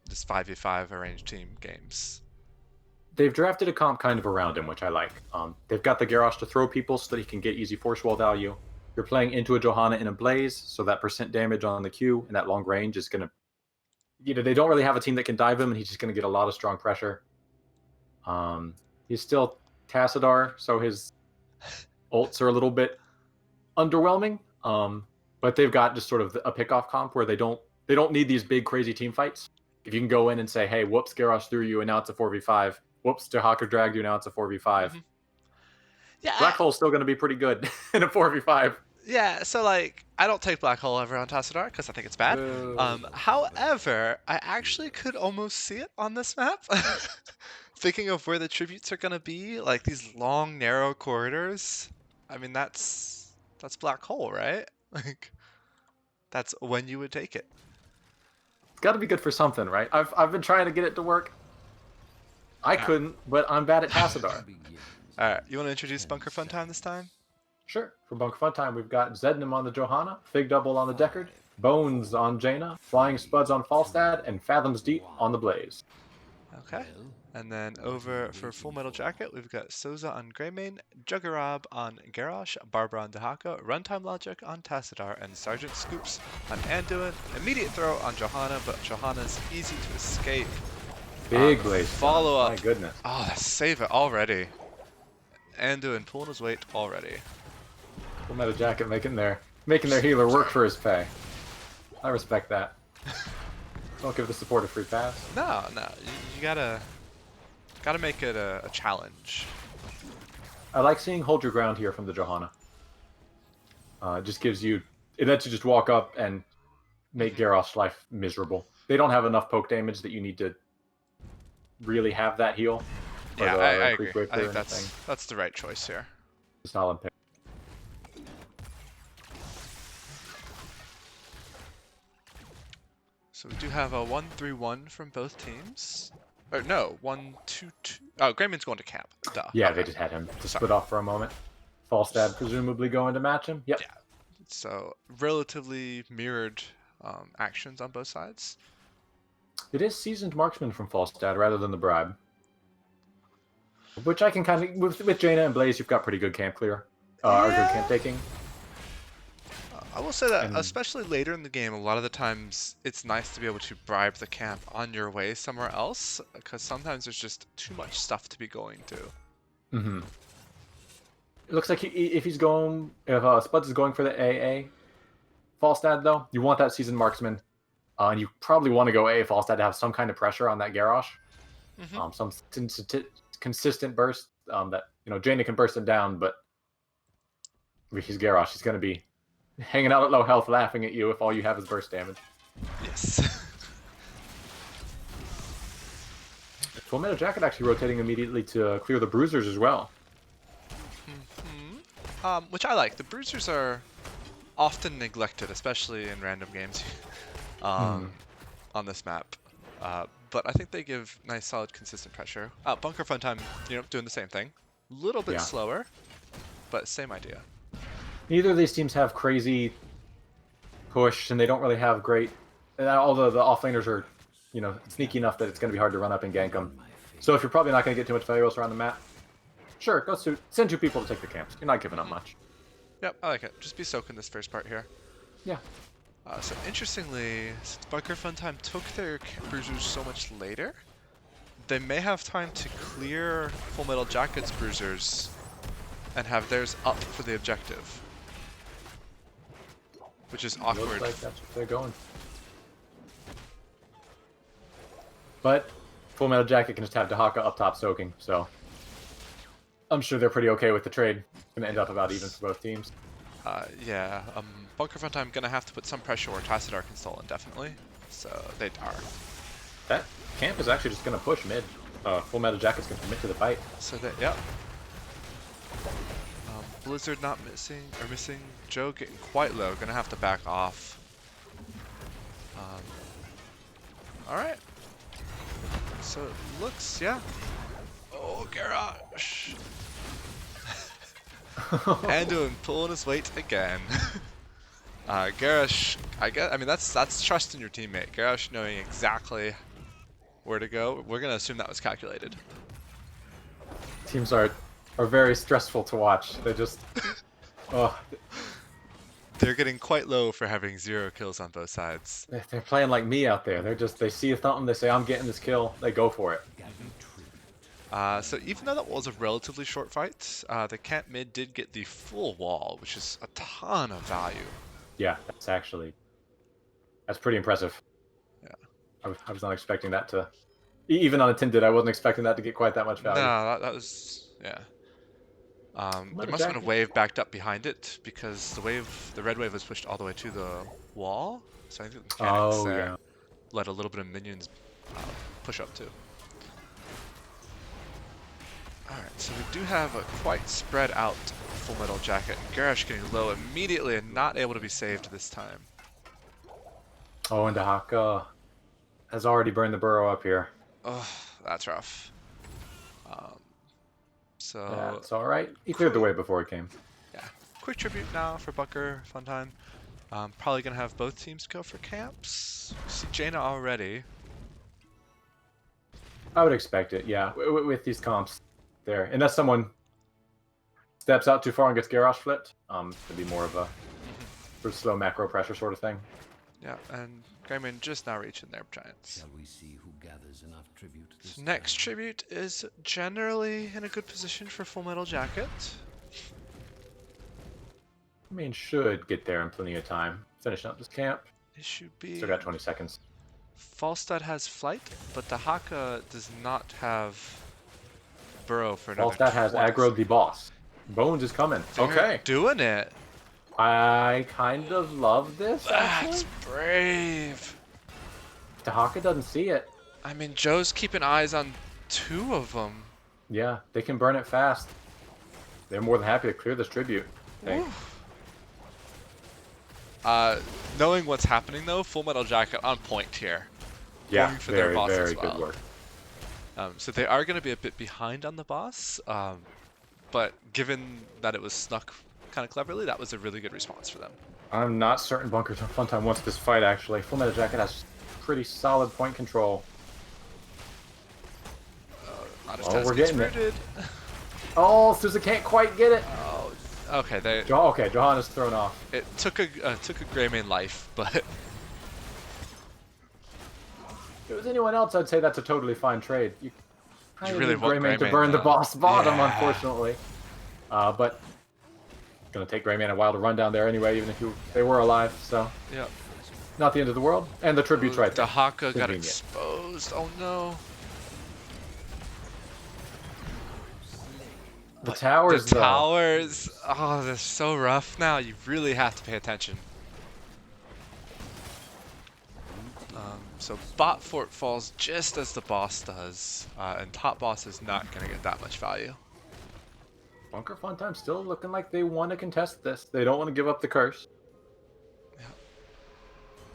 this 5v5 arranged team games. They've drafted a comp kind of around him, which I like. They've got the Garrosh to throw people so that he can get easy force wall value. You're playing into a Johanna in a Blaze, so that percent damage on the Q and that long range is going to... they don't really have a team that can dive him, and he's just going to get a lot of strong pressure. He's still Tassadar, so his ults are a little bit underwhelming. But they've got just sort of a pickoff comp where they don't need these big crazy team fights. If you can go in and say, hey, whoops, Garrosh threw you and now it's a 4v5. Whoops, Dehaka dragged you, now it's a 4v5. Mm-hmm. Yeah, Black Hole's still going to be pretty good in a 4v5. Yeah, so like, I don't take Black Hole ever on Tassadar because I think it's bad. However, I actually could almost see it on this map. Thinking of where the tributes are gonna be, like these long, narrow corridors. I mean, that's Black Hole, right? Like, that's when you would take it. It's got to be good for something, right? I've been trying to get it to work. I couldn't, but I'm bad at Tassadar. All right, you want to introduce Bunker Fun Time this time? Sure. For Bunker Fun Time, we've got Zednim on the Johanna, Fig Double on the Deckard, Bones on Jaina, Flying Spuds on Falstad, and Fathoms Deep on the Blaze. Okay. And then over for Full Metal Jacket, we've got Soza on Greymane, Juggerab on Garrosh, Barbara on Dehaka, Runtime Logic on Tassadar, and Sergeant Scoops on Anduin. Immediate throw on Johanna, but Johanna's easy to escape. Big Blaze. Follow up. My goodness. Oh, save it already. Anduin pulling his weight already. Full Metal Jacket making their healer work for his pay. I respect that. Don't give the support a free pass. No, you gotta make it a challenge. I like seeing hold your ground here from the Johanna. It just gives you, it lets you just walk up and make Garrosh's life miserable. They don't have enough poke damage that you need to really have that heal. Yeah, I agree. I think that's the right choice here. Solid pick. So we do have a 1-3-1 from both teams. Or no, 1-2-2. Oh, Grayman's going to camp. Duh. Yeah, okay. they just had him to split off for a moment. Falstad presumably going to match him. Yep. Yeah. So relatively mirrored actions on both sides. It is seasoned marksman from Falstad rather than the bribe. Which I can kind of... With Jaina and Blaze, you've got pretty good camp clear. Or good camp taking. I will say that, especially later in the game, a lot of the times it's nice to be able to bribe the camp on your way somewhere else, because sometimes there's just too much stuff to be going to. Mm-hmm. It looks like if Spuds is going for the AA Falstad, though, you want that seasoned marksman. And you probably want to go AA Falstad to have some kind of pressure on that Garrosh. Mm-hmm. Some consistent burst that, Jaina can burst him down, but if he's Garrosh, he's going to be hanging out at low health laughing at you if all you have is burst damage. Yes. Full Metal Jacket actually rotating immediately to clear the Bruisers as well. Mm-hmm. Which I like. The Bruisers are often neglected, especially in random games on this map. But I think they give nice, solid, consistent pressure. Bunker Fun Time, doing the same thing. A little bit slower, but same idea. Neither of these teams have crazy push, and they don't really have great... Although the offlaners are, sneaky enough that it's going to be hard to run up and gank them. So if you're probably not going to get too much failures around the map, sure, send 2 people to take the camps. You're not giving up much. Yep, I like it. Just be soaking this first part here. Yeah. So interestingly, since Bunker Fun Time took their Bruisers so much later, they may have time to clear Full Metal Jacket's Bruisers and have theirs up for the objective. Which is awkward. Looks like that's what they're going. But Full Metal Jacket can just have Dehaka up top soaking, so I'm sure they're pretty okay with the trade. It's gonna end up about even for both teams. Yeah, Bunker Funtime gonna have to put some pressure where Tacit Arc can stall indefinitely, so they are. That camp is actually just gonna push mid. Full Metal Jacket's gonna commit to the fight. So that, yep. Blizzard not missing. Joe getting quite low, gonna have to back off. All right. So it looks, yeah. Oh, Garrosh. Anduin pulling his weight again. Garrosh, I mean, that's trust in your teammate. Garrosh knowing exactly where to go. We're gonna assume that was calculated. Teams are very stressful to watch. They just, oh, They're getting quite low for having 0 kills on both sides. they're playing like me out there. They see something, they say, I'm getting this kill, they go for it. So even though that was a relatively short fight, the camp mid did get the full wall, which is a ton of value. Yeah, that's pretty impressive. Yeah. I was not expecting that to, even unattended, I wasn't expecting that to get quite that much value. No, that was, yeah. There must have been a wave backed up behind it because the red wave was pushed all the way to the wall. So I think the mechanics there let a little bit of minions push up too. Alright, so we do have a quite spread out Full Metal Jacket. Garrosh getting low immediately and not able to be saved this time. Oh, and Dahaka has already burned the burrow up here. Oh, that's rough. So that's alright. He cleared the way before it came. Yeah. Quick tribute now for Bunker Funtime. Probably gonna have both teams go for camps. See Jaina already. I would expect it, yeah. With these comps there. Unless someone steps out too far and gets Garrosh flipped, it'd be more of a sort of slow macro pressure sort of thing. Yeah, and Greyman just now reaching their giants. Shall we see who gathers enough tribute this time? Next tribute is generally in a good position for Full Metal Jacket. I mean, should get there in plenty of time. Finishing up this camp. It should be. Still got 20 seconds. Falstad has flight, but the Haka does not have burrow for another. Falstad has aggroed the boss. Bones is coming. They're okay. doing it. I kind of love this, actually. That's brave. Dahaka doesn't see it. I mean, Joe's keeping eyes on 2 of them. Yeah, they can burn it fast. They're more than happy to clear this tribute. Knowing what's happening though, Full Metal Jacket on point here. Yeah, going for very, their boss very as well. good work. So they are going to be a bit behind on the boss, but given that it was snuck kind of cleverly, that was a really good response for them. I'm not certain Bunker Funtime wants this fight, actually. Full Metal Jacket has pretty solid point control. We're getting it. Oh, Sousa can't quite get it. Oh, okay. Okay, Johan is thrown off. It took a Greymane life, but If it was anyone else, I'd say that's a totally fine trade. You really want Greymane to Greymane, burn the though. boss bottom, Yeah. unfortunately. But it's gonna take Greymane a while to run down there anyway, even if they were alive. So yeah. not the end of the world. And the tribute's right there. Dahaka got Convenient. exposed. Oh no. The towers, The though. towers. Oh, they're so rough now. You really have to pay attention. So bot fort falls just as the boss does, and top boss is not going to get that much value. Bunker Funtime still looking like they want to contest this. They don't want to give up the curse. Yeah.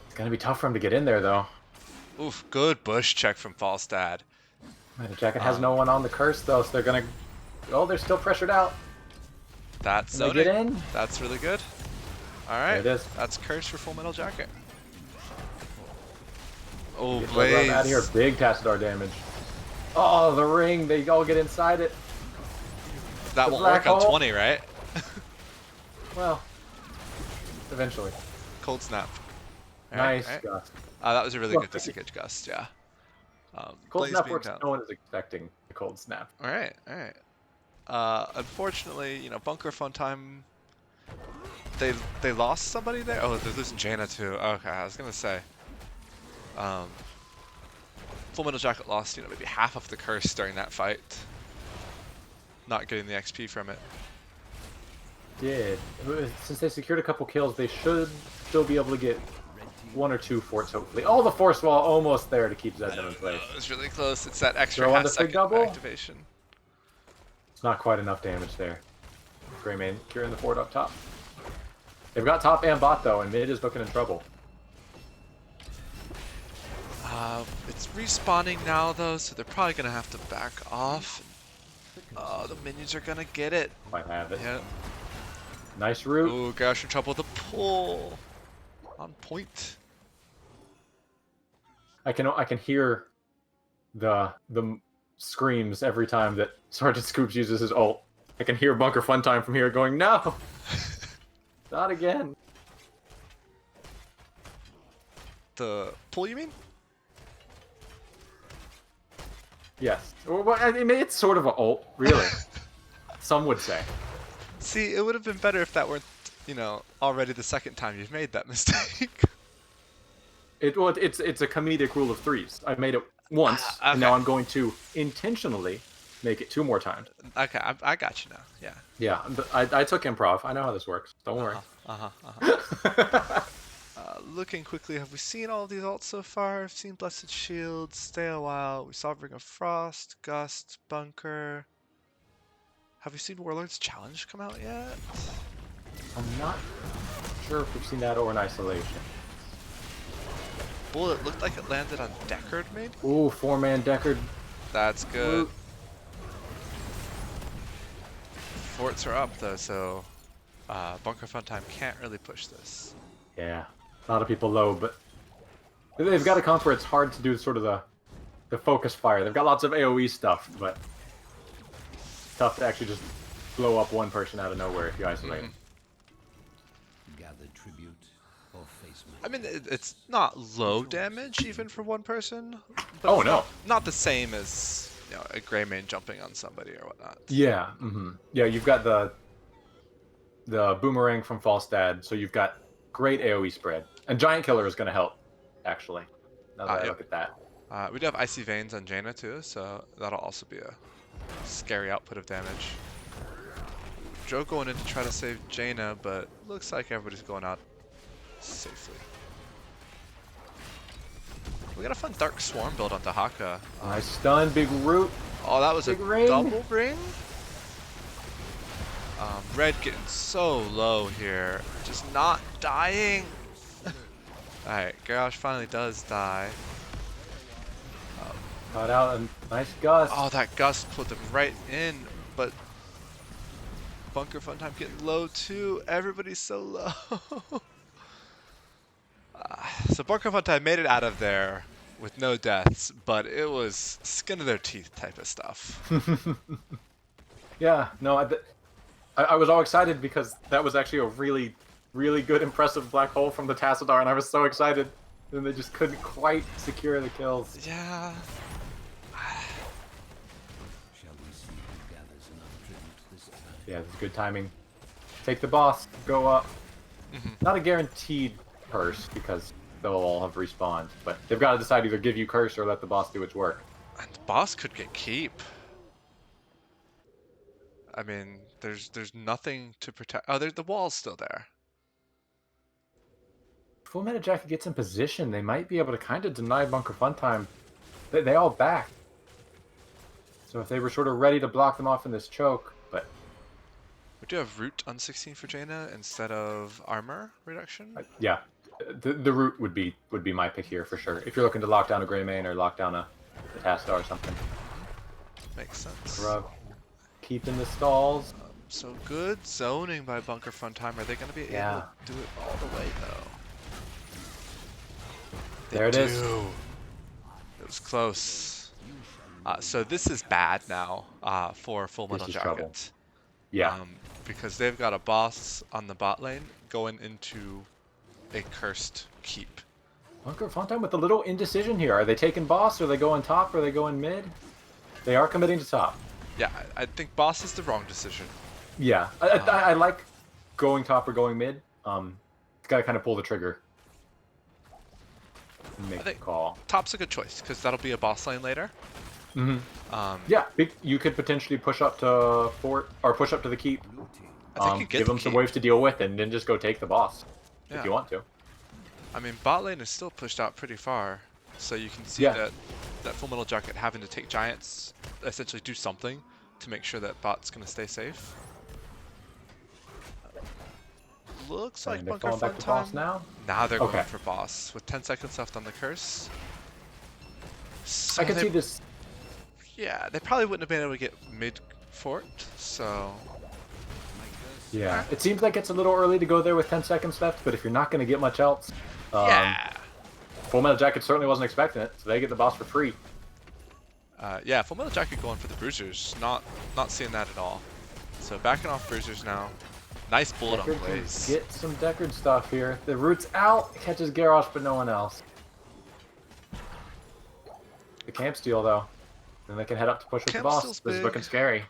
It's gonna be tough for him to get in there, though. Oof, good bush check from Falstad. The Jacket has no one on the curse, though, so they're gonna. Oh, they're still pressured out. That's Can they get zoning. in? That's really good. All right, There it is. that's curse for Full Metal Jacket. Oh, Get Blaze. out of here, big Tassadar damage. Oh, the ring! They all get inside it. That the won't black work on hole. 20, right? Well, eventually. Cold snap. All right, Nice all right. gust. That was a really Well, good disengage gust, yeah. Cold Blaze snap being works. down. No one is expecting a cold snap. All right, all right. Unfortunately, Bunker Funtime, they lost somebody there. Oh, they're losing Jaina too. Okay, I was gonna say. Full Metal Jacket lost, maybe half of the curse during that fight. not getting the XP from it. Did. Since they secured a couple kills, they should still be able to get 1 or 2 forts, hopefully. Oh, the force wall almost there to keep Zedno in place. It was really close. It's that extra Throw on half the big second double? activation. It's not quite enough damage there. Greymane curing the fort up top. They've got top and bot though, and mid is looking in trouble. It's respawning now though, so they're probably gonna have to back off. Oh, the minions are gonna get it. Might have it. Yeah. Nice route. Ooh, gosh, in trouble with the pull. On point. I can hear the screams every time that Sergeant Scoops uses his ult. I can hear Bunker Funtime from here going, no! Not again. The pull, you mean? Yes. Well, I mean, it's sort of an ult, really. Some would say. See, it would have been better if that weren't, you know, already the second time you've made that mistake. It's a comedic rule of threes. I made it once, Okay. and now I'm going to intentionally make it 2 more times. Okay, I got you now. Yeah. Yeah, but I took improv. I know how this works. Don't worry. Looking quickly, have we seen all of these ults so far? I've seen Blessed Shield, Stay a While, we saw Ring of Frost, Gust, Bunker. Have we seen Warlord's Challenge come out yet? I'm not sure if we've seen that or in isolation. Bullet looked like it landed on Deckard, maybe? Ooh, 4-man Deckard. That's good. Ooh. Forts are up though, so Bunker Funtime can't really push this. Yeah, a lot of people low, but they've got a comp where it's hard to do sort of the focus fire. They've got lots of AoE stuff, but it's tough to actually just blow up one person out of nowhere if you isolate them. Gather tribute or face I mean, it's not low damage even for one person. But Oh, it's no. Not the same as, you know, a Greymane jumping on somebody or whatnot. Yeah, yeah. You've got the boomerang from Falstad, so you've got great AoE spread, and Giant Killer is going to help. Actually, now that I Yep. look at that. We do have Icy Veins on Jaina too, so that'll also be a scary output of damage. Joe going in to try to save Jaina, but looks like everybody's going out safely. We got a fun Dark Swarm build on Dahaka. Nice stun, big root. Oh, that was a Big ring. double ring? Red getting so low here. Just not dying. Alright, Garrosh finally does die. Cut out a nice gust. Oh, that gust put them right in, but Bunker Funtime getting low too. Everybody's so low. So Bunker Funtime made it out of there with no deaths, but it was skin of their teeth type of stuff. Yeah, no, I was all excited because that was actually a really, really good, impressive black hole from the Tassadar, and I was so excited. And they just couldn't quite secure the kills. Yeah. Shall we see who gathers enough tribute this time? Yeah, it's good timing. Take the boss, go up. Not a guaranteed curse because they'll all have respawned, but they've got to decide either give you curse or let the boss do its work. And the boss could get keep. I mean, there's nothing to protect. Oh, the wall's still there. If Full Metal Jacket gets in position, they might be able to kind of deny Bunker Funtime. They all back. So if they were sort of ready to block them off in this choke, but We do have root on 16 for Jaina instead of armor reduction. yeah, the root would be my pick here for sure. If you're looking to lock down a Greymane or lock down a Tassadar or something. Makes sense. Rub. Keeping the stalls. So good zoning by Bunker Funtime. Are they going to be able Yeah. to do it all the way though? There it is. It was close. So this is bad now for Full Metal is Jacket. trouble. Yeah. Because they've got a boss on the bot lane going into a cursed keep. Bunker Funtime with a little indecision here. Are they taking boss? Are they going top? Are they going mid? They are committing to top. Yeah, I think boss is the wrong decision. Yeah. I like going top or going mid. Gotta kind of pull the trigger. And make the call. Top's a good choice because that'll be a boss lane later. Yeah, you could potentially push up to fort or push up to the keep. Blue team. I think you get Give the them some keep. waves to deal with, and then just go take the boss if Yeah. you want to. I mean, bot lane is still pushed out pretty far, so you can see Yeah. that Full Metal Jacket having to take giants, essentially do something to make sure that bot's gonna stay safe. Looks like And they're Bunker falling Fun back to boss time. now. Now they're going Okay. for boss with 10 seconds left on the curse. So I can they- see this. Yeah, they probably wouldn't have been able to get mid fort, so Yeah, it seems like it's a little early to go there with 10 seconds left, but if you're not going to get much else, yeah. Full Metal Jacket certainly wasn't expecting it, so they get the boss for free. Yeah, Full Metal Jacket going for the bruisers, not seeing that at all. So backing off bruisers now. Nice bullet on Deckard can Blaze. get some Deckard stuff here. The root's out, catches Garrosh, but no one else. The camp steal though, then they can head up to push with the Camp boss. steal's This is big. looking scary.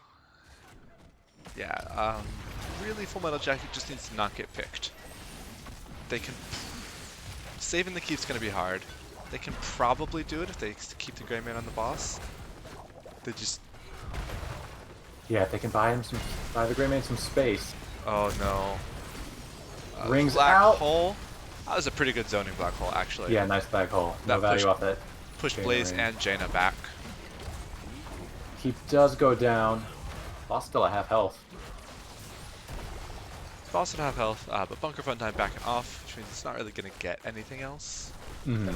Yeah, really Full Metal Jacket just needs to not get picked. They can... Saving the keep's gonna be hard. They can probably do it if they keep the Grey Man on the boss. They just... Yeah, if they can buy the Grey Man some space. Oh no. Rings black out. hole. That was a pretty good zoning black hole, actually. Yeah, nice black hole. No That value pushed- off that. Push Jaina Blaze range. and Jaina back. Keep does go down. Boss still at half health. Boss would have health, but Bunker Funtime backing off, which means it's not really going to get anything else. Mhm.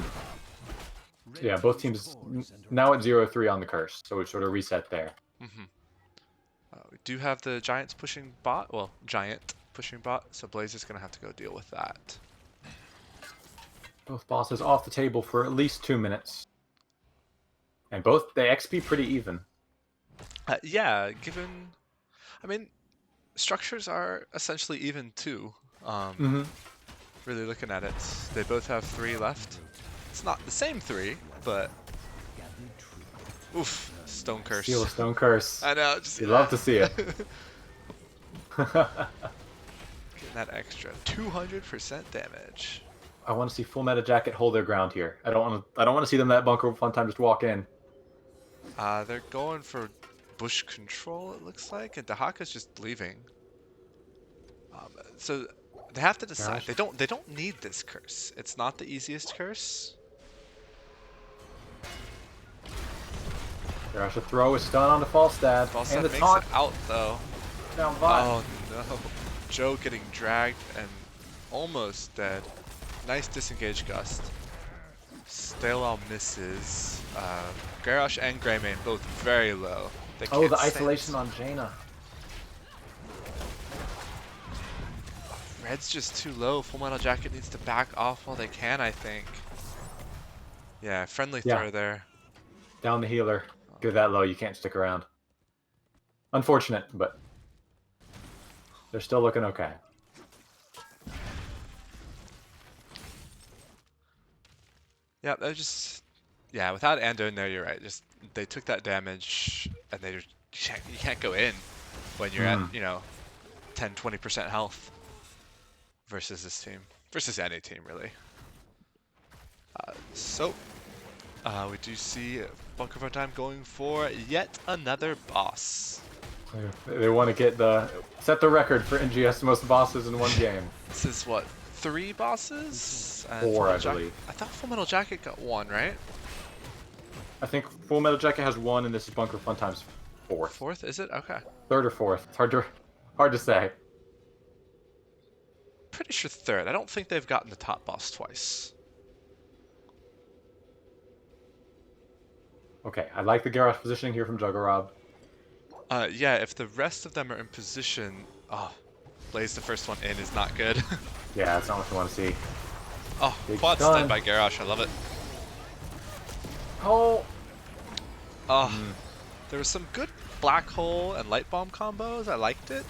Red Yeah, both team's teams core is under now at 0-3 on the curse, so we sort of reset there. We do have the Giants pushing bot, well, Giant pushing bot, so Blaze is going to have to go deal with that. Both bosses off the table for at least 2 minutes. And both, the XP pretty even. Yeah, given... I mean, structures are essentially even too. Really looking at it. They both have 3 left. It's not the same 3, but... gathered true. Oof, Stone Curse. Seal of Stone Curse. I know, just... You love to see it. Getting that extra 200% damage. I want to see Full Metal Jacket hold their ground here. I don't want to see them that Bunker Fun Time just walk in. They're going for bush control, it looks like, and Dahaka's just leaving. So they have to decide. Gosh. They don't need this curse. It's not the easiest curse. Garrosh a throw, a stun on the Falstad. Falstad And the makes taunt it out though. down bot. Oh no. Joe getting dragged and almost dead. Nice disengage gust. Stailwell misses. Garrosh and Greymane both very low. They Oh, can't the stand- isolation on Jaina. Red's just too low. Full Metal Jacket needs to back off while they can, I think. Yeah, friendly Yeah. throw there. Down the healer. Go that low, you can't stick around. Unfortunate, but they're still looking okay. Yeah, they're just... Yeah, without Ando in there, you're right. Just they took that damage, and they just you can't go in when you're at, 10, 20% health versus this team. Versus any team, really. We do see Bunker Fun Time going for yet another boss. They want to set the record for NGS most bosses in one game. This is what, 3 bosses? And 4, Full I Metal believe. I thought Full Metal Jacket got 1, right? I think Full Metal Jacket has 1, and this is Bunker Fun Time's 4th. 4th, is it? Okay. 3rd or 4th. It's hard to say. Pretty sure 3rd. I don't think they've gotten the top boss twice. Okay, I like the Garrosh positioning here from Juggerob. Yeah, if the rest of them are in position... Oh, Blaze the first one in is not good. Yeah, that's not what you want to see. Oh, Big quad stun. stun by Garrosh. I love it. Oh! Oh, there was some good black hole and light bomb combos. I liked it.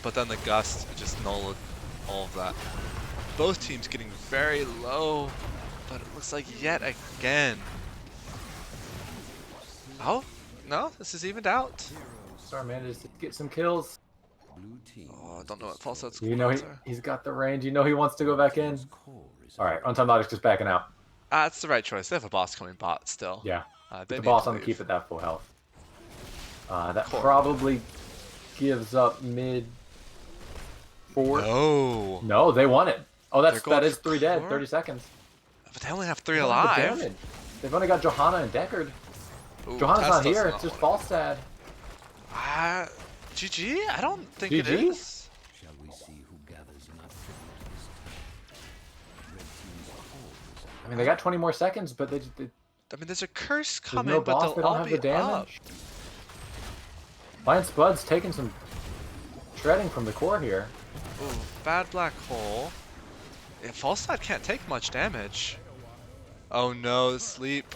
But then the gust just nulled all of that. Both teams getting very low, but it looks like yet again. Oh, no, this is evened out. Star managed to get some kills. Blue team. Oh, I don't know what false outs You know he's got the range. You know he wants to go back in. Core is All right, Untimed Logic's just backing out. It's the right choice. They have a boss coming bot still. Yeah. They With the need boss to on the leave. keep at that full health. That Core. probably gives up mid 4. No. No, they won it. Oh, They're going that is for 3 dead. core? 30 seconds. But they only have 3 They don't have the alive. damage. They've only got Johanna and Deckard. Ooh, Johanna's Tess not does here. not It's just want Falstad. it. GG? I don't think it GG? is. Shall we see who gathers enough tribute this time? Red team's always I mean, they got 20 more seconds, but I mean, there's a curse there's coming, no but boss. they'll They don't all have be the up. damage. Lion Spud's taking some shredding from the core here. Ooh, bad black hole. Yeah, Falstad can't take much damage. Oh no, sleep.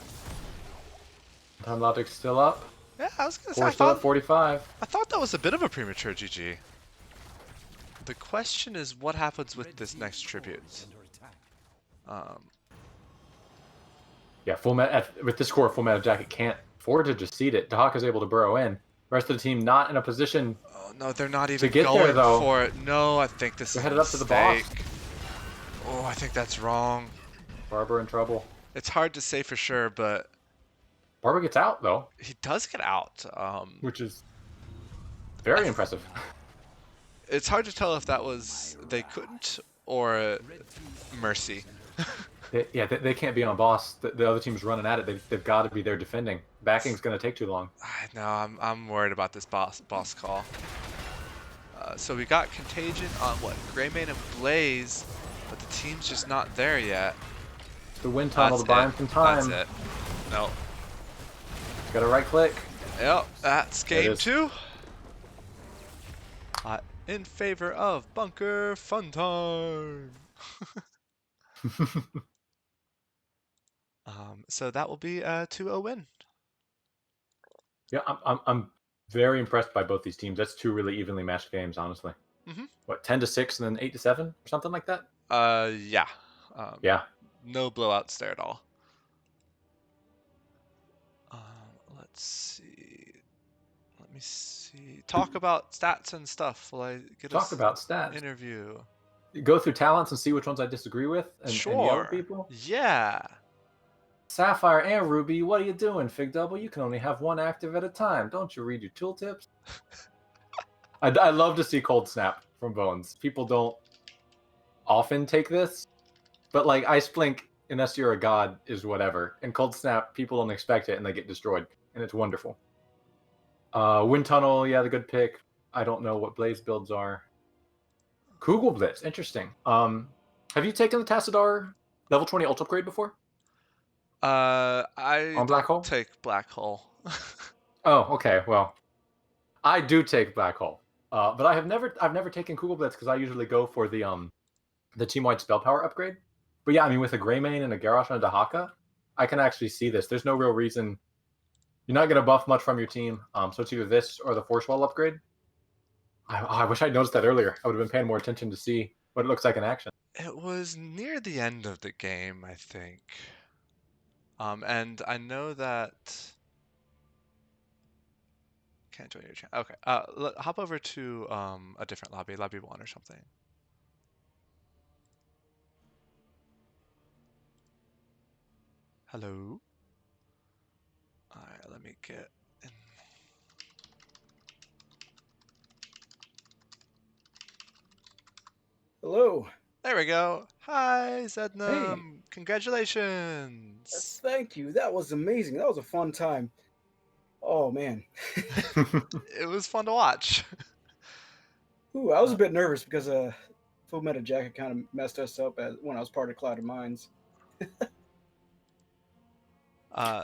Time Logic's still up. Yeah, I was gonna say, Core still at 45. I thought that was a bit of a premature GG. The question is what happens with this next tribute. Um, Yeah, with this core, Full Metal Jacket can't afford to just seed it. Dahaka's able to burrow in. The rest of the team not in a position oh no, they're not to even get there, going though. for it. No, I think this They're is a headed up to the boss. mistake. Oh, I think that's wrong. Barber in trouble. It's hard to say for sure, but Barber gets out, though, he does get out. which is very impressive. It's hard to tell if that was they couldn't or mercy. They can't be on boss. The other team's running at it. They've got to be there defending. Backing's going to take too long. I know, I'm worried about this boss call. So we got Contagion on what? Greymane and Blaze, but the team's just not there yet. The wind tunnel to buy him some time. That's it. No. Got to right click. Yep, that's There it game is. 2. In favor of Bunker Fun Time. So that will be a 2-0 win. Yeah, I'm very impressed by both these teams. That's 2 really evenly matched games, honestly. Mhm. What, 10-6 and then 8-7 or something like that? Yeah. Yeah. No blowouts there at all. Let's see. Let me see. Talk about stats and stuff while I get Talk a about stats. interview. Go through talents and see which ones I disagree with and yell at Sure. people. Yeah. Sapphire and Ruby, what are you doing, Fig Double? You can only have one active at a time. Don't you read your tooltips? I love to see Cold Snap from Bones. People don't often take this, but like Ice Blink, unless you're a god, is whatever. And Cold Snap, people don't expect it and they get destroyed, and it's wonderful. Wind Tunnel, yeah, the good pick. I don't know what Blaze builds are. Kugel Blitz, interesting. Have you taken the Tassadar level 20 ult upgrade before? I On Black don't Hole? take Black Hole. Oh, okay. Well, I do take Black Hole, but I've never taken Kugel Blitz because I usually go for the team-wide spell power upgrade. But yeah, I mean, with a Greymane and a Garrosh and a Dahaka, I can actually see this. There's no real reason. You're not going to buff much from your team, so it's either this or the Force Wall upgrade. I wish I'd noticed that earlier. I would have been paying more attention to see what it looks like in action. It was near the end of the game, I think. And I know that. Can't join your chat. Okay. Hop over to a different lobby, lobby 1 or something. Hello. All right, let me get in. Hello. There we go. Hi, Zednam. Hey. Congratulations. Thank you. That was amazing. That was a fun time. Oh man. It was fun to watch. Ooh, I was a bit nervous because Full Metal Jacket kind of messed us up when I was part of Cloud of Minds.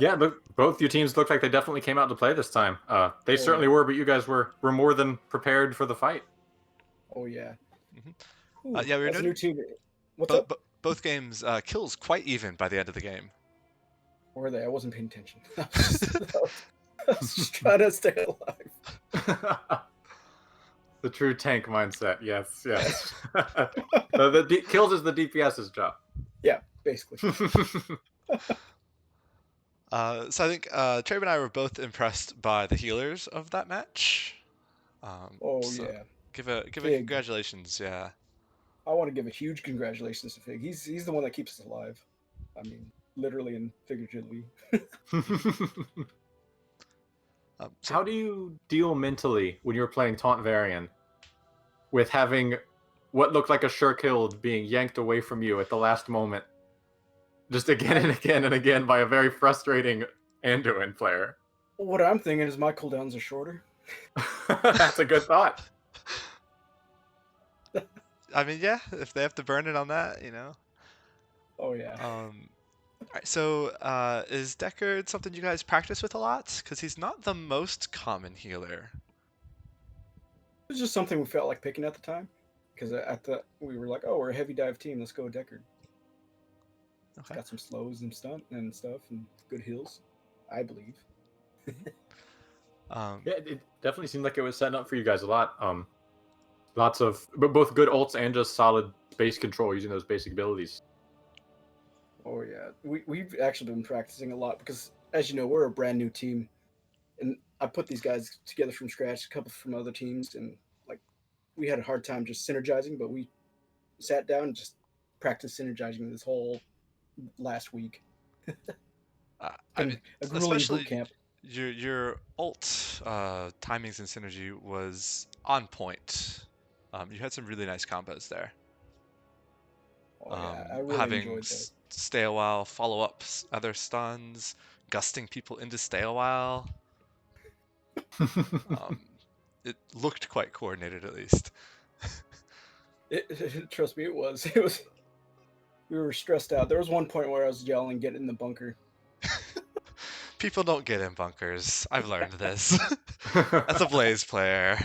Yeah, but both your teams look like they definitely came out to play this time. They Oh, certainly yeah. were, but you guys were more than prepared for the fight. Oh yeah. Mhm. Ooh, Yeah, we were that's a new doing team. What's up? both games kills quite even by the end of the game. Where are they? I wasn't paying attention. I was just trying to stay alive. The true tank mindset. Yes. The kills is the DPS's job. Yeah, basically. So I think Trabe and I were both impressed by the healers of that match. Oh So yeah. give a Big. congratulations, yeah. I want to give a huge congratulations to Fig. He's the one that keeps us alive. I mean, literally and figuratively. So How do you deal mentally when you're playing Taunt Varian with having what looked like a sure killed being yanked away from you at the last moment, just again and again and again by a very frustrating Anduin player? What I'm thinking is my cooldowns are shorter. That's a good thought. I mean, yeah, if they have to burn it on that, you know. Oh yeah. All right, so is Deckard something you guys practice with a lot? Because he's not the most common healer. It was just something we felt like picking at the time. Because at the we were like, oh, we're a heavy dive team. Let's go Deckard. Okay. Got some slows and stunt and stuff and good heals, I believe. Yeah, it definitely seemed like it was setting up for you guys a lot. Lots of but both good ults and just solid base control using those basic abilities. Oh yeah, we've actually been practicing a lot because, as you know, we're a brand new team, and I put these guys together from scratch, a couple from other teams, and like we had a hard time just synergizing, but we sat down and just practiced synergizing this whole last week. I mean, Been a grueling boot especially camp. your ult timings and synergy was on point. You had some really nice combos there. Oh yeah, I really Having enjoyed that. stay a while, follow up other stuns, gusting people into stay a while. Um, it looked quite coordinated at least. Trust me, it was. It was. We were stressed out. There was one point where I was yelling, "Get in the bunker!" People don't get in bunkers. I've learned this. That's a Blaze player.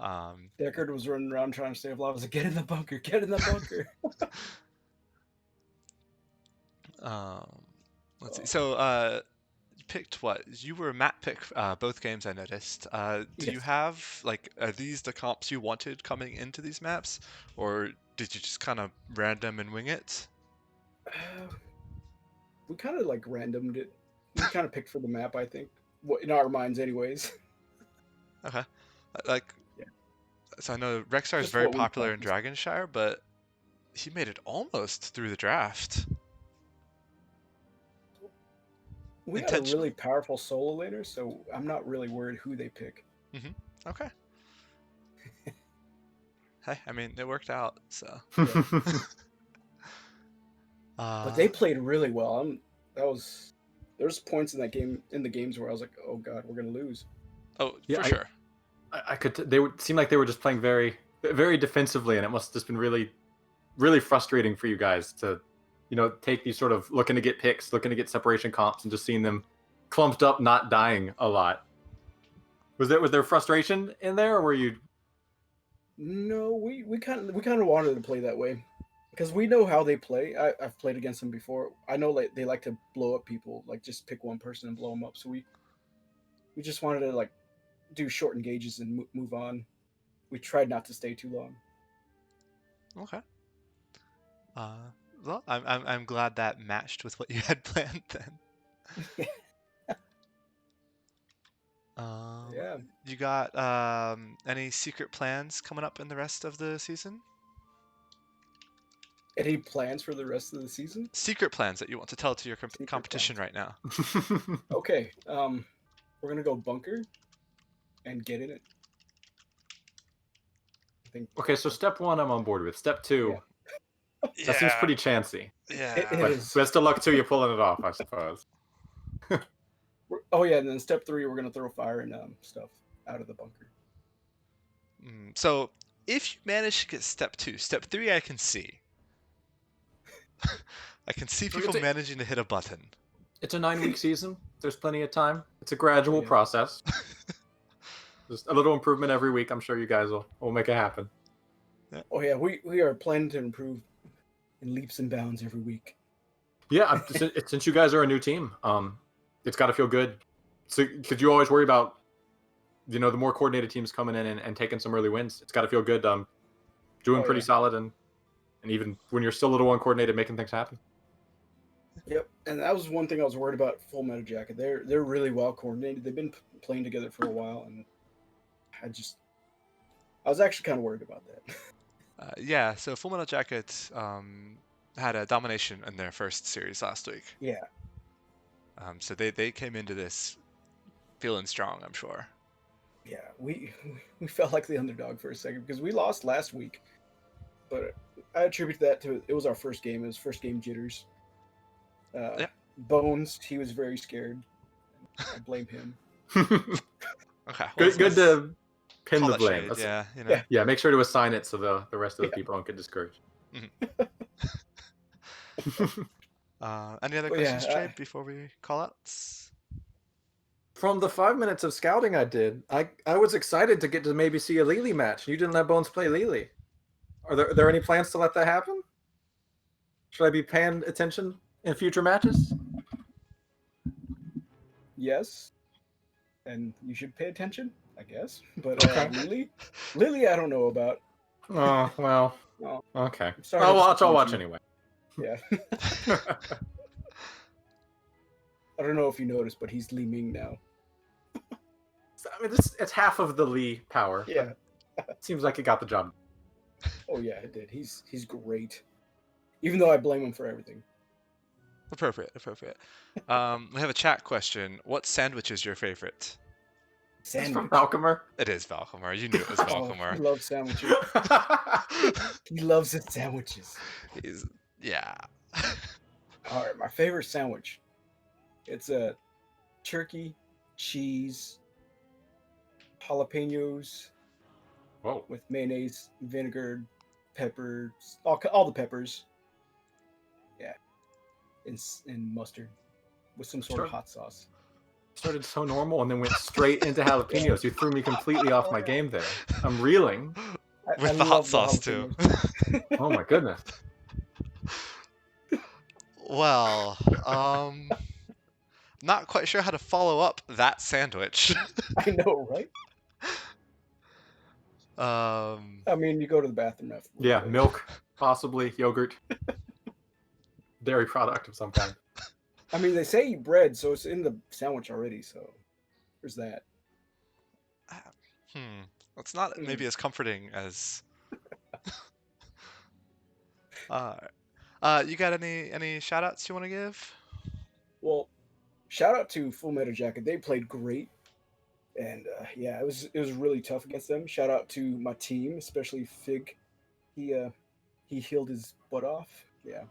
Deckard was running around trying to save lives. I was like, "Get in the bunker! Get in the bunker!" Um, let's see. Oh, So, you picked what? You were a map pick both games, I noticed. Do you yes. have like are these the comps you wanted coming into these maps, or did you just kind of random and wing it? We kind of like randomed it. We kind of picked for the map, I think. What in our minds, anyways. Okay. Like, Yeah. so I know Rexar is Just very what we popular in practiced. Dragonshire, but he made it almost through the draft We got a really intentionally. powerful solo laner, so I'm not really worried who they pick. Okay. Hey, I mean, it worked out, so. Yeah. But Uh, they played really well. That was there's points in that game in the games where I was like, oh god, we're gonna lose. oh, Yeah, for sure. I could. They would seem like they were just playing very, very defensively, and it must have just been really, really frustrating for you guys to, take these sort of looking to get picks, looking to get separation comps, and just seeing them clumped up, not dying a lot. Was there frustration in there, or were you? No, we kind of wanted to play that way because we know how they play. I've played against them before. I know like they like to blow up people, like just pick one person and blow them up. So we just wanted to like do short engages and move on. We tried not to stay too long. Okay. Uh, well, I'm glad that matched with what you had planned then. Um, Yeah. you got any secret plans coming up in the rest of the season? Any plans for the rest of the season? Secret plans that you want to tell to your Secret competition plans. right now? Okay. We're gonna go bunker and get in it. I think. Okay, so step one, I'm on board with. Step two, Yeah. that seems pretty chancy, It Yeah. but is. best of luck to you pulling it off, I suppose. Oh yeah, and then step 3, we're gonna throw fire and stuff out of the bunker. So if you manage to get step 3 I can see. I can see Look, people managing to hit a button. It's a 9-week season. There's plenty of time. It's a Oh, gradual yeah. process. Just a little improvement every week. I'm sure you guys will make it happen. Oh yeah, we are planning to improve in leaps and bounds every week. Yeah, since you guys are a new team, it's got to feel good. So, because you always worry about, the more coordinated teams coming in and taking some early wins. It's got to feel good. Doing Oh, pretty yeah. solid and even when you're still a little uncoordinated, making things happen. Yep, and that was one thing I was worried about Full Metal Jacket. They're really well coordinated. They've been playing together for a while, and I was actually kind of worried about that. Yeah, so Full Metal Jacket, had a domination in their first series last week. Yeah. So they came into this feeling strong, I'm sure. Yeah, we felt like the underdog for a second because we lost last week, but I attribute that to it was our first game. It was first game jitters. Yeah. Bones, he was very scared. I blame him. Okay. Well, Good to pin call the that blame. shade, yeah, you know. Yeah. Yeah, make sure to assign it so the rest of the Yeah. people don't get discouraged. Any other Well, questions, yeah, Trey, before we call outs? From the 5 minutes of scouting I did, I was excited to get to maybe see a Lily match. You didn't let Bones play Lily. Are there any plans to let that happen? Should I be paying attention in future matches? yes, and you should pay attention, I guess. But Okay. Lily, I don't know about. Oh well. Oh, Okay. I'm sorry. I'll to watch. I'll disappoint watch you. anyway. Yeah. I don't know if you noticed, but he's Li Ming now. I mean, it's half of the Lee power. Yeah. Seems like it got the job. Oh yeah, it did. He's great. Even though I blame him for everything. Appropriate. We have a chat question. What sandwich is your favorite? It's from Sandwich. Balcomer. It is Valkomar. You knew it was Oh, Valkomar. he loves sandwiches. He loves his sandwiches. Yeah. All right, my favorite sandwich. It's a turkey, cheese, jalapenos Whoa. with mayonnaise, vinegar, peppers, all the peppers. Yeah, and mustard with some sort of hot sauce. Started so normal and then went straight into jalapenos. You threw me completely off my game there. I'm reeling. With the hot love sauce too. jalapenos. Oh my goodness. Well, not quite sure how to follow up that sandwich. I know, right? Um, I mean, you go to the bathroom after. Yeah, milk, possibly yogurt, dairy product of some kind. I mean, they say eat bread, so it's in the sandwich already. So there's that. It's not maybe as comforting as. You got any shout outs you want to give? Well, shout out to Full Metal Jacket. They played great, and yeah, it was really tough against them. Shout out to my team, especially Fig. He healed his butt off. Yeah.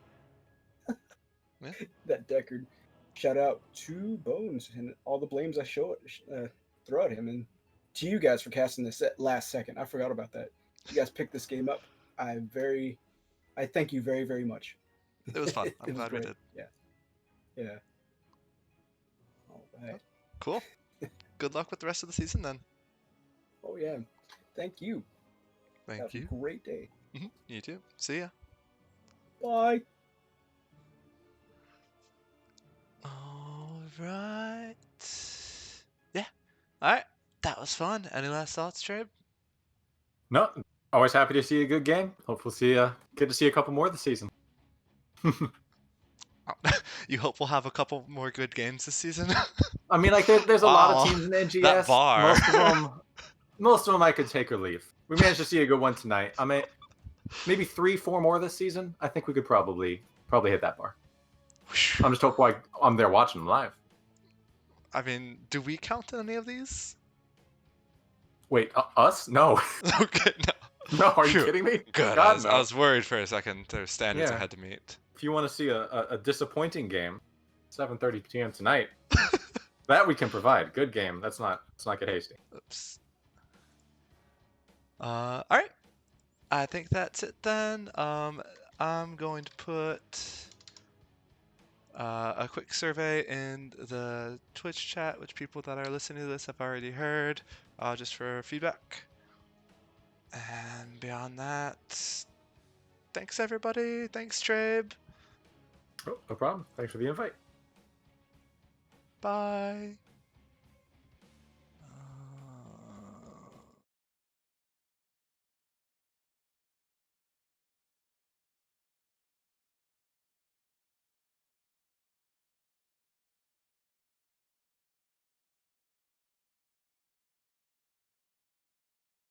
Yeah. That Deckard. Shout out to Bones and all the blames I throw at him, and to you guys for casting this at last second. I forgot about that. You guys picked this game up. I thank you very, very much. It was fun. I'm It was glad we great. did. Yeah. All right. Cool. Good luck with the rest of the season then. Oh yeah. Thank you. Thank Have you. a great day. You too. See ya. Bye. All right. Yeah. All right. That was fun. Any last thoughts, Trey? No, always happy to see a good game. Hope we'll get to see a couple more this season. You hope we'll have a couple more good games this season? I mean, like there's a lot Wow, of teams in NGS. that bar. Most of them I could take or leave. We managed to see a good one tonight. I mean, maybe 3-4 more this season. I think we could probably hit that bar. I'm just hopeful I'm there watching them live. I mean, do we count in any of these? Wait, us? No. Okay, no. No, are you Phew. kidding me? Good. God, no. I was worried for a second. There's standards I Yeah. had to meet. If you want to see a disappointing game, 7:30 p.m. tonight, that we can provide. Good game. Let's not get hasty. Oops. All right. I think that's it then. I'm going to put a quick survey in the Twitch chat, which people that are listening to this have already heard, just for feedback. And beyond that, thanks everybody. Thanks, Trabe. Oh, no problem. Thanks for the invite. Bye.